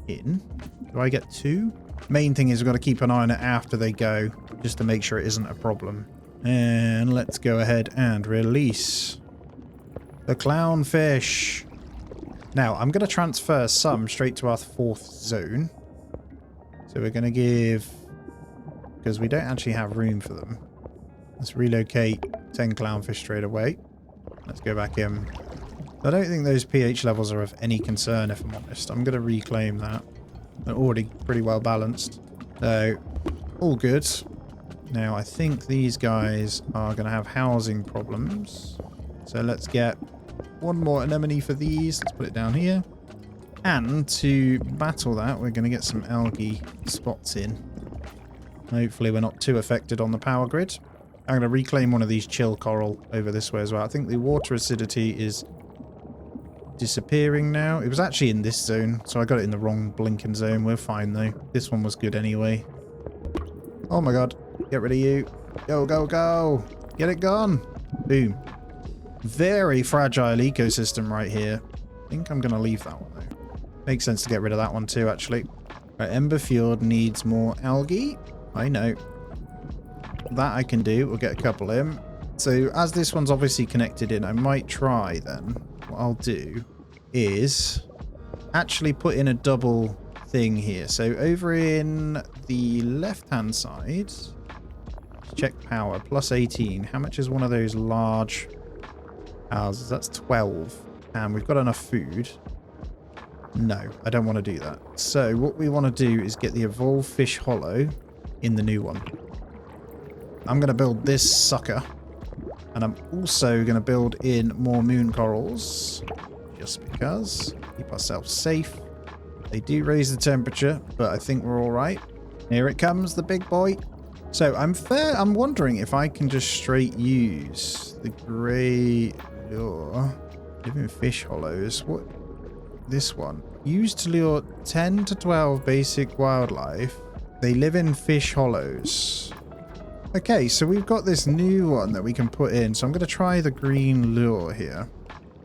in. Do I get 2? Main thing is we've got to keep an eye on it after they go, just to make sure it isn't a problem. And let's go ahead and release the clownfish. Now, I'm going to transfer some straight to our 4th zone. So we're going to give... because we don't actually have room for them. Let's relocate 10 clownfish straight away. Let's go back in. I don't think those pH levels are of any concern, if I'm honest. I'm going to reclaim that. They're already pretty well balanced. So, all good. Now, I think these guys are going to have housing problems. So let's get one more anemone for these. Let's put it down here. And to battle that, we're going to get some algae spots in. Hopefully we're not too affected on the power grid. I'm going to reclaim one of these chill coral over this way as well. I think the water acidity is disappearing now. It was actually in this zone, so I got it in the wrong blinking zone. We're fine though. This one was good anyway. Oh my god. Get rid of you. Go, go, go. Get it gone. Boom. Very fragile ecosystem right here. I think I'm going to leave that one though. Makes sense to get rid of that one too, actually. Right, Emberfield needs more algae. I know. That I can do. We'll get a couple in. So as this one's obviously connected in, I might try then. What I'll do is actually put in a double thing here. So over in the left-hand side, check power, plus 18. How much is one of those large houses? That's 12. And we've got enough food. No, I don't want to do that. So what we want to do is get the evolved fish hollow in the new one. I'm going to build this sucker. And I'm also going to build in more moon corals. Just because. Keep ourselves safe. They do raise the temperature, but I think we're all right. Here it comes, the big boy. So I'm wondering if I can just straight use the grey lure. Living fish hollows. What? This one. Used to lure 10 to 12 basic wildlife. They live in fish hollows. Okay, so we've got this new one that we can put in. So I'm going to try the green lure here.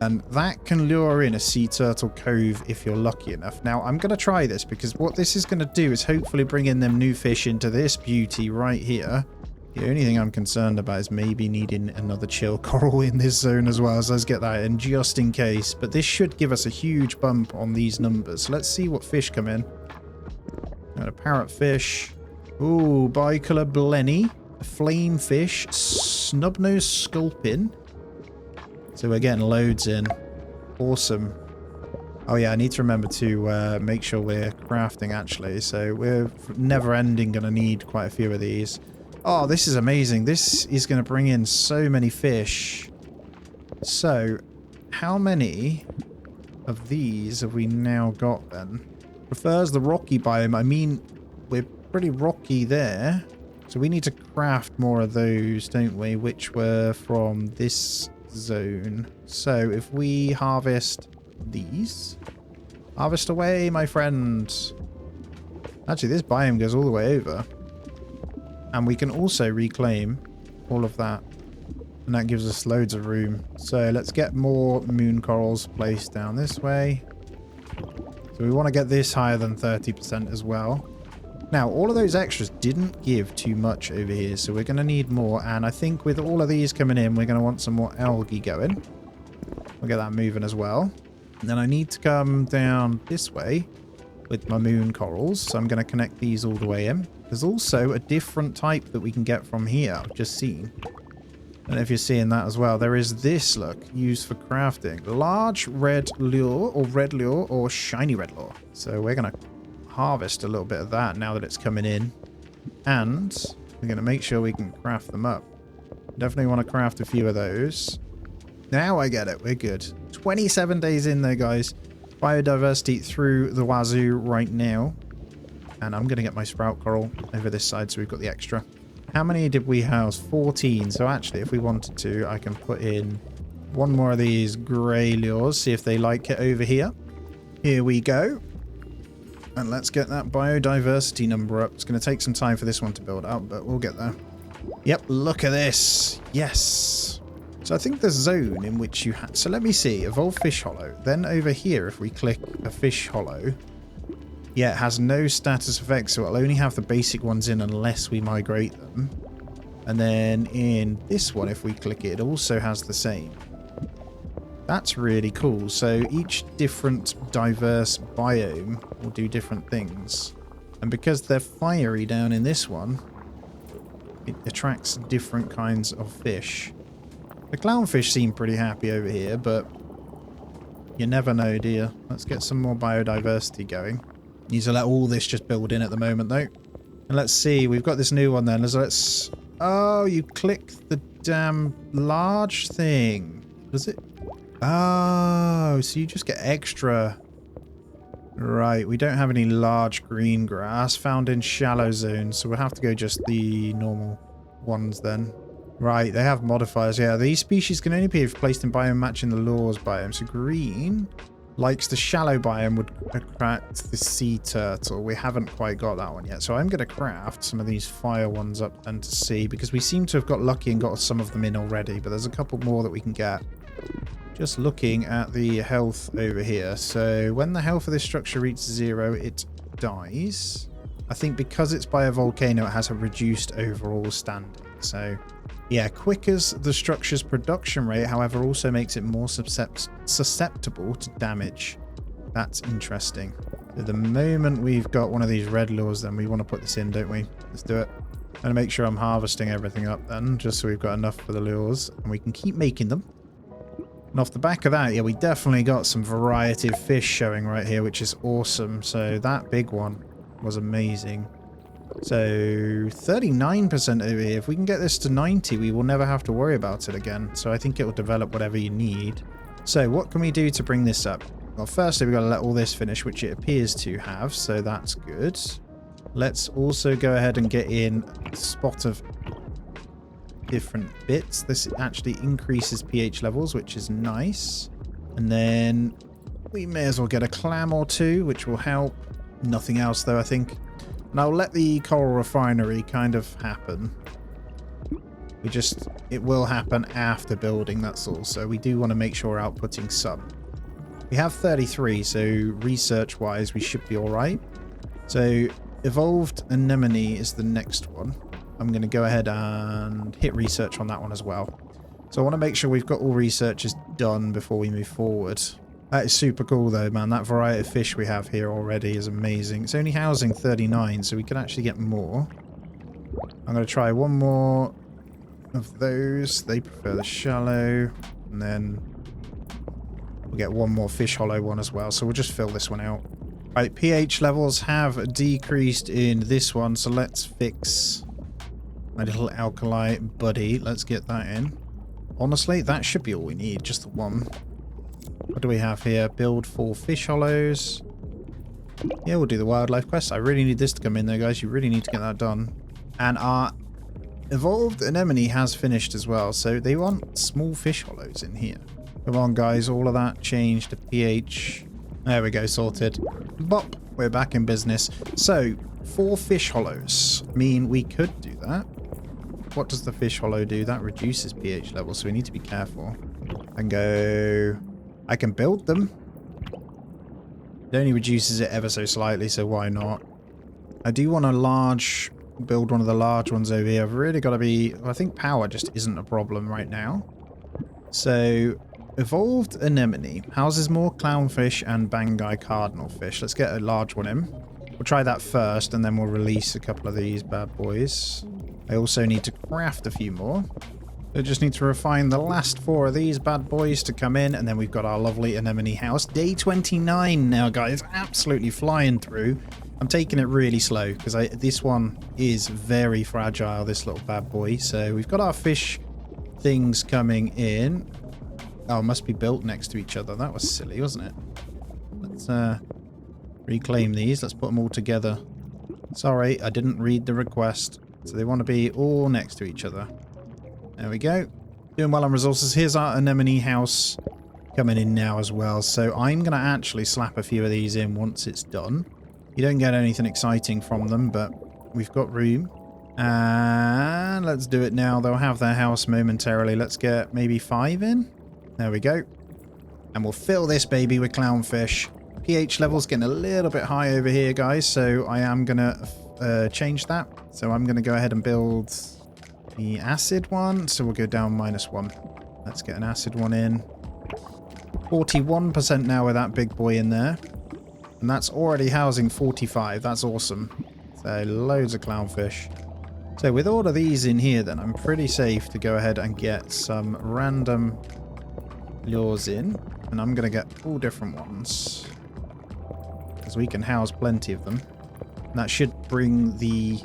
And that can lure in a sea turtle cove if you're lucky enough. Now, I'm going to try this because what this is going to do is hopefully bring in them new fish into this beauty right here. The only thing I'm concerned about is maybe needing another chill coral in this zone as well. So let's get that in just in case. But this should give us a huge bump on these numbers. Let's see what fish come in. Got a parrotfish. Ooh, bicolor blenny. A flame fish. Snubnose sculpin. So we're getting loads in. Awesome. Oh yeah, I need to remember to make sure we're crafting actually. So we're never ending going to need quite a few of these. Oh, this is amazing. This is going to bring in so many fish. So how many of these have we now got then? Prefers the rocky biome. I mean, we're pretty rocky there. So we need to craft more of those, don't we? Which were from this zone. So if we harvest these, harvest away, my friend. Actually, this biome goes all the way over, and we can also reclaim all of that, and that gives us loads of room. So let's get more moon corals placed down this way. So we want to get this higher than 30% as well. Now, all of those extras didn't give too much over here, so we're going to need more. And I think with all of these coming in, we're going to want some more algae going. We'll get that moving as well. And then I need to come down this way with my moon corals. So I'm going to connect these all the way in. There's also a different type that we can get from here. I've just seen. I don't know if you're seeing that as well. There is this, look, used for crafting. Large red lure or shiny red lure. So we're going to harvest a little bit of that now that it's coming in, and we're going to make sure we can craft them up. Definitely want to craft a few of those. Now I get it, we're good. 27 days in there, guys. Biodiversity through the wazoo right now, and I'm going to get my sprout coral over this side so we've got the extra. How many did we house? 14. So actually, if we wanted to, I can put in one more of these grey lures, see if they like it over here. Here we go. And let's get that biodiversity number up. It's going to take some time for this one to build up, but we'll get there. Yep, look at this. Yes. So I think the zone in which you had... So let me see. Evolve fish hollow. Then over here, if we click a fish hollow... Yeah, it has no status effects, so it'll only have the basic ones in unless we migrate them. And then in this one, if we click it, it also has the same. That's really cool. So each different diverse biome will do different things. And because they're fiery down in this one, it attracts different kinds of fish. The clownfish seem pretty happy over here, but you never know, do you? Let's get some more biodiversity going. Need to let all this just build in at the moment, though. And let's see. We've got this new one then. Let's... Oh, you click the damn large thing. Does it... Oh, so you just get extra. Right, we don't have any large green grass found in shallow zones, so we'll have to go just the normal ones then. Right, they have modifiers. Yeah, these species can only be placed in biome matching the laws biome. So green Likes the shallow biome, would attract the sea turtle. We haven't quite got that one yet. So I'm going to craft some of these fire ones up and to sea, because we seem to have got lucky and got some of them in already, but there's a couple more that we can get. Just looking at the health over here. So when the health of this structure reaches 0, it dies. I think because it's by a volcano, it has a reduced overall standing. So yeah, quickens the structure's production rate, however, also makes it more susceptible to damage. That's interesting. So the moment we've got one of these red lures, then we want to put this in, don't we? Let's do it. I'm going to make sure I'm harvesting everything up then, just so we've got enough for the lures, and we can keep making them. And off the back of that, yeah, we definitely got some variety of fish showing right here, which is awesome. So that big one was amazing. So 39% over here. If we can get this to 90, we will never have to worry about it again. So I think it will develop whatever you need. So what can we do to bring this up? Well, firstly, we've got to let all this finish, which it appears to have. So that's good. Let's also go ahead and get in a spot of different bits. This actually increases pH levels, which is nice. And then we may as well get a clam or two, which will help. Nothing else though, I think. And I'll let the coral refinery kind of happen. It will happen after building, that's all. So we do want to make sure we're outputting some. We have 33, so research wise we should be all right. So evolved anemone is the next one. I'm going to go ahead and hit research on that one as well. So I want to make sure we've got all researches done before we move forward. That is super cool though, man. That variety of fish we have here already is amazing. It's only housing 39, so we can actually get more. I'm going to try one more of those. They prefer the shallow. And then we'll get one more fish hollow one as well. So we'll just fill this one out. Right, pH levels have decreased in this one, so let's fix my little alkali buddy. Let's get that in. Honestly, that should be all we need. Just the one. What do we have here? Build 4 fish hollows. Yeah, we'll do the wildlife quest. I really need this to come in there, guys. You really need to get that done. And our evolved anemone has finished as well. So they want small fish hollows in here. Come on, guys. All of that changed to pH. There we go. Sorted. Bop. We're back in business. So 4 fish hollows mean we could do that. What does the fish hollow do? That reduces pH levels, so we need to be careful. And go... I can build them. It only reduces it ever so slightly, so why not? I do want to build one of the large ones over here. I've really got to be... I think power just isn't a problem right now. So, evolved anemone houses more clownfish and Bangai cardinal fish. Let's get a large one in. We'll try that first, and then we'll release a couple of these bad boys. I also need to craft a few more. I just need to refine the last 4 of these bad boys to come in, and then we've got our lovely anemone house. Day 29 now, guys. Absolutely flying through. I'm taking it really slow, because this one is very fragile, this little bad boy. So we've got our fish things coming in. Oh, must be built next to each other. That was silly, wasn't it? Let's reclaim these. Let's put them all together. Sorry, I didn't read the request. So they want to be all next to each other. There we go. Doing well on resources. Here's our anemone house coming in now as well. So I'm going to actually slap a few of these in once it's done. You don't get anything exciting from them, but we've got room. And let's do it now. They'll have their house momentarily. Let's get maybe 5 in. There we go. And we'll fill this baby with clownfish. pH level's getting a little bit high over here, guys. So I am going to change that. So I'm going to go ahead and build the acid one. So we'll go down -1. Let's get an acid one in. 41% now with that big boy in there. And that's already housing 45. That's awesome. So loads of clownfish. So with all of these in here, then I'm pretty safe to go ahead and get some random lures in. And I'm going to get all different ones, because we can house plenty of them. And that should bring the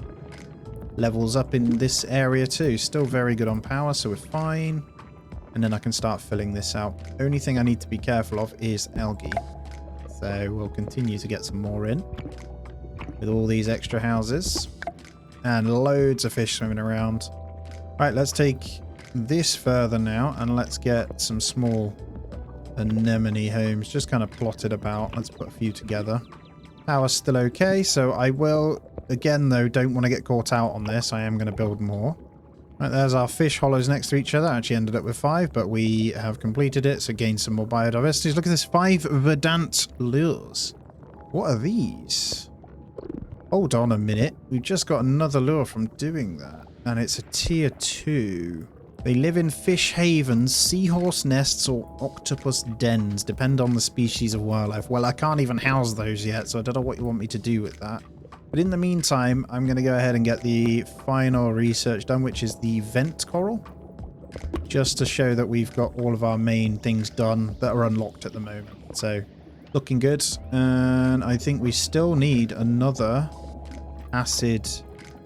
levels up in this area too. Still very good on power, so we're fine. And then I can start filling this out. Only thing I need to be careful of is algae. So we'll continue to get some more in with all these extra houses. And loads of fish swimming around. Right, let's take this further now, and let's get some small anemone homes just kind of plotted about. Let's put a few together. Power's still okay, so I will, again though, don't want to get caught out on this. I am going to build more. Right, there's our fish hollows next to each other. Actually ended up with 5, but we have completed it, so gain some more biodiversity. Look at this, 5 verdant lures. What are these? Hold on a minute. We've just got another lure from doing that, and it's a tier 2. They live in fish havens, seahorse nests, or octopus dens, depend on the species of wildlife. Well, I can't even house those yet, so I don't know what you want me to do with that. But in the meantime, I'm going to go ahead and get the final research done, which is the vent coral. Just to show that we've got all of our main things done that are unlocked at the moment. So, looking good. And I think we still need another acid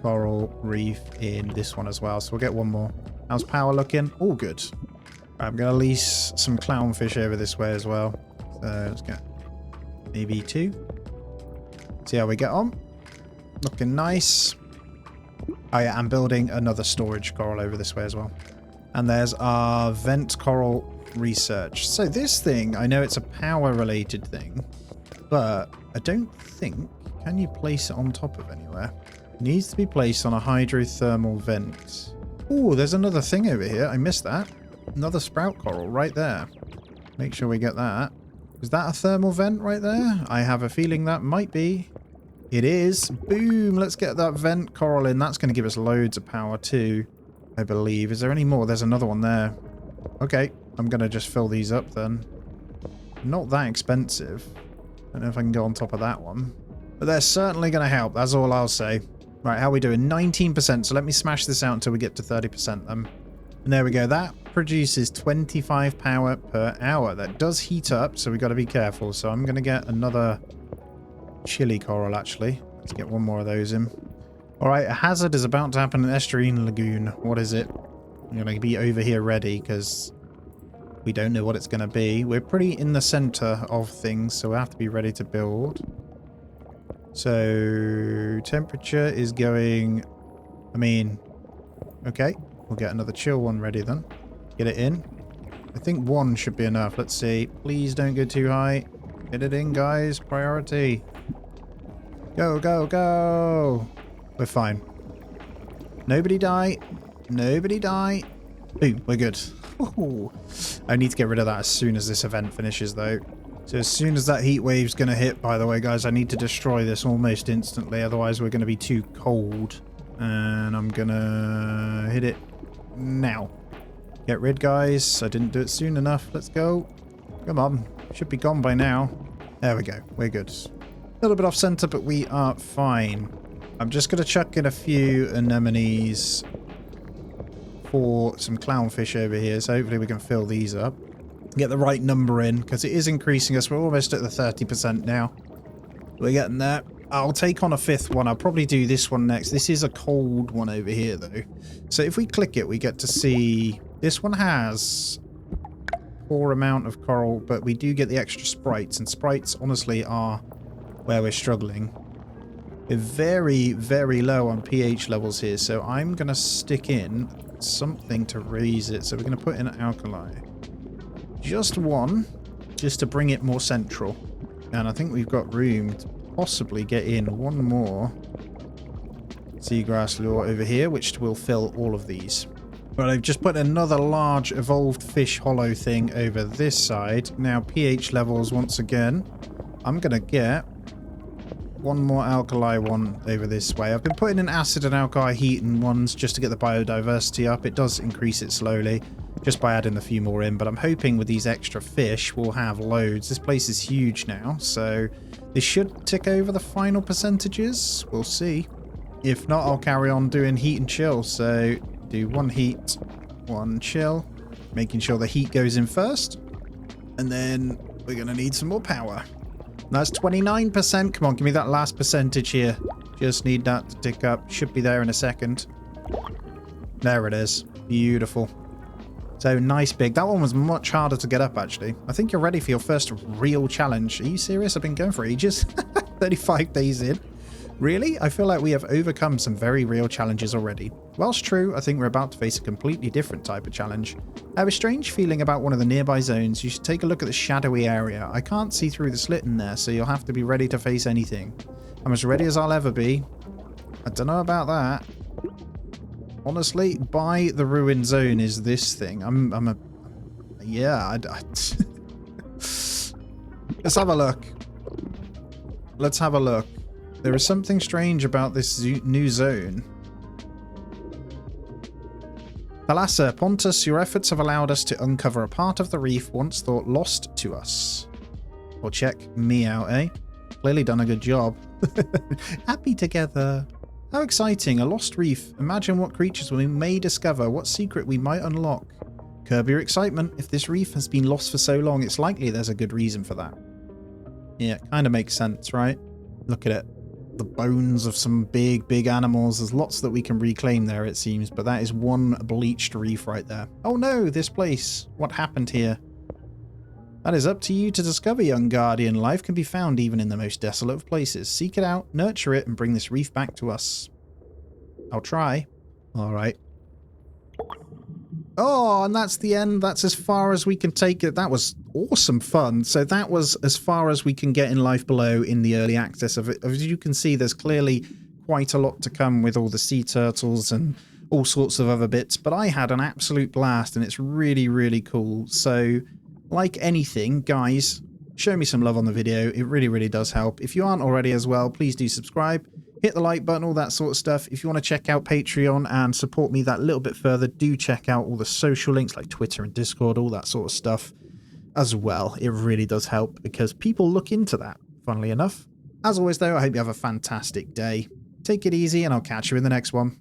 coral reef in this one as well. So we'll get one more. How's power looking? All good. Right, I'm going to lease some clownfish over this way as well. So let's get maybe 2. See how we get on. Looking nice. Oh yeah, I'm building another storage coral over this way as well. And there's our vent coral research. So this thing, I know it's a power related thing, but I don't think, can you place it on top of anywhere? It needs to be placed on a hydrothermal vent. Oh, there's another thing over here. I missed that. Another sprout coral right there. Make sure we get that. Is that a thermal vent right there? I have a feeling that might be. It is. Boom. Let's get that vent coral in. That's going to give us loads of power too, I believe. Is there any more? There's another one there. Okay. I'm going to just fill these up then. Not that expensive. I don't know if I can go on top of that one. But they're certainly going to help. That's all I'll say. Right, how are we doing? 19%. So let me smash this out until we get to 30% then. And there we go. That produces 25 power per hour. That does heat up, so we've got to be careful. So I'm going to get another chili coral, actually. Let's get one more of those in. All right, a hazard is about to happen in Estuarine Lagoon. What is it? I'm going to be over here ready because we don't know what it's going to be. We're pretty in the center of things, so we have to be ready to build. So temperature is going, I mean, okay, we'll get another chill one ready then. Get it in. I think 1 should be enough. Let's see. Please don't go too high. Get it in, guys. Priority. Go, go, go. We're fine. Nobody die. Nobody die. Boom, we're good. Ooh. I need to get rid of that as soon as this event finishes though. So as soon as that heat wave's going to hit, by the way, guys, I need to destroy this almost instantly. Otherwise, we're going to be too cold. And I'm going to hit it now. Get rid, guys. I didn't do it soon enough. Let's go. Come on. Should be gone by now. There we go. We're good. A little bit off center, but we are fine. I'm just going to chuck in a few anemones for some clownfish over here. So hopefully we can fill these up. Get the right number in because it is increasing us. We're almost at the 30% now. We're getting there. I'll take on a 5th one. I'll probably do this one next. This is a cold one over here though. So if we click it, we get to see this one has poor amount of coral, but we do get the extra sprites, and sprites honestly are where we're struggling. We're very, very low on pH levels here, so I'm going to stick in something to raise it. So we're going to put in alkali. Just 1, just to bring it more central. And I think we've got room to possibly get in 1 more seagrass lure over here, which will fill all of these. But I've just put another large evolved fish hollow thing over this side. Now pH levels once again. I'm going to get 1 more alkali one over this way. I've been putting in acid and alkali heating ones just to get the biodiversity up. It does increase it slowly just by adding a few more in, but I'm hoping with these extra fish we'll have loads. This place is huge now, so this should tick over the final percentages. We'll see. If not, I'll carry on doing heat and chill. So do 1 heat, 1 chill, making sure the heat goes in first, and then we're going to need some more power. That's 29%. Come on, give me that last percentage here. Just need that to tick up. Should be there in a second. There it is. Beautiful. So nice big. That one was much harder to get up, actually. I think you're ready for your first real challenge. Are you serious? I've been going for ages. 35 days in. Really? I feel like we have overcome some very real challenges already. Whilst true, I think we're about to face a completely different type of challenge. I have a strange feeling about one of the nearby zones. You should take a look at the shadowy area. I can't see through the slit in there, so you'll have to be ready to face anything. I'm as ready as I'll ever be. I don't know about that. Honestly, by the ruined zone is this thing. Let's have a look. Let's have a look. There is something strange about this new zone. Thalassa, Pontus, your efforts have allowed us to uncover a part of the reef once thought lost to us. Well, check me out, eh? Clearly done a good job. Happy together. How exciting, a lost reef. Imagine what creatures we may discover, what secret we might unlock. Curb your excitement. If this reef has been lost for so long, it's likely there's a good reason for that. Yeah, it kind of makes sense, right? Look at it. The bones of some big animals. There's lots that we can reclaim there, it seems, but that is one bleached reef right there. Oh no, this place. What happened here? That is up to you to discover, young guardian. Life can be found even in the most desolate of places. Seek it out, nurture it, and bring this reef back to us. I'll try. All right. Oh, and that's the end. That's as far as we can take it. That was awesome fun. So that was as far as we can get in Life Below in the early access of it. As you can see, there's clearly quite a lot to come with all the sea turtles and all sorts of other bits. But I had an absolute blast, and it's really, really cool. So, like anything, guys, show me some love on the video. It really, really does help. If you aren't already as well, please do subscribe. Hit the like button, all that sort of stuff. If you want to check out Patreon and support me that little bit further, do check out all the social links like Twitter and Discord, all that sort of stuff as well. It really does help because people look into that, funnily enough. As always, though, I hope you have a fantastic day. Take it easy, and I'll catch you in the next one.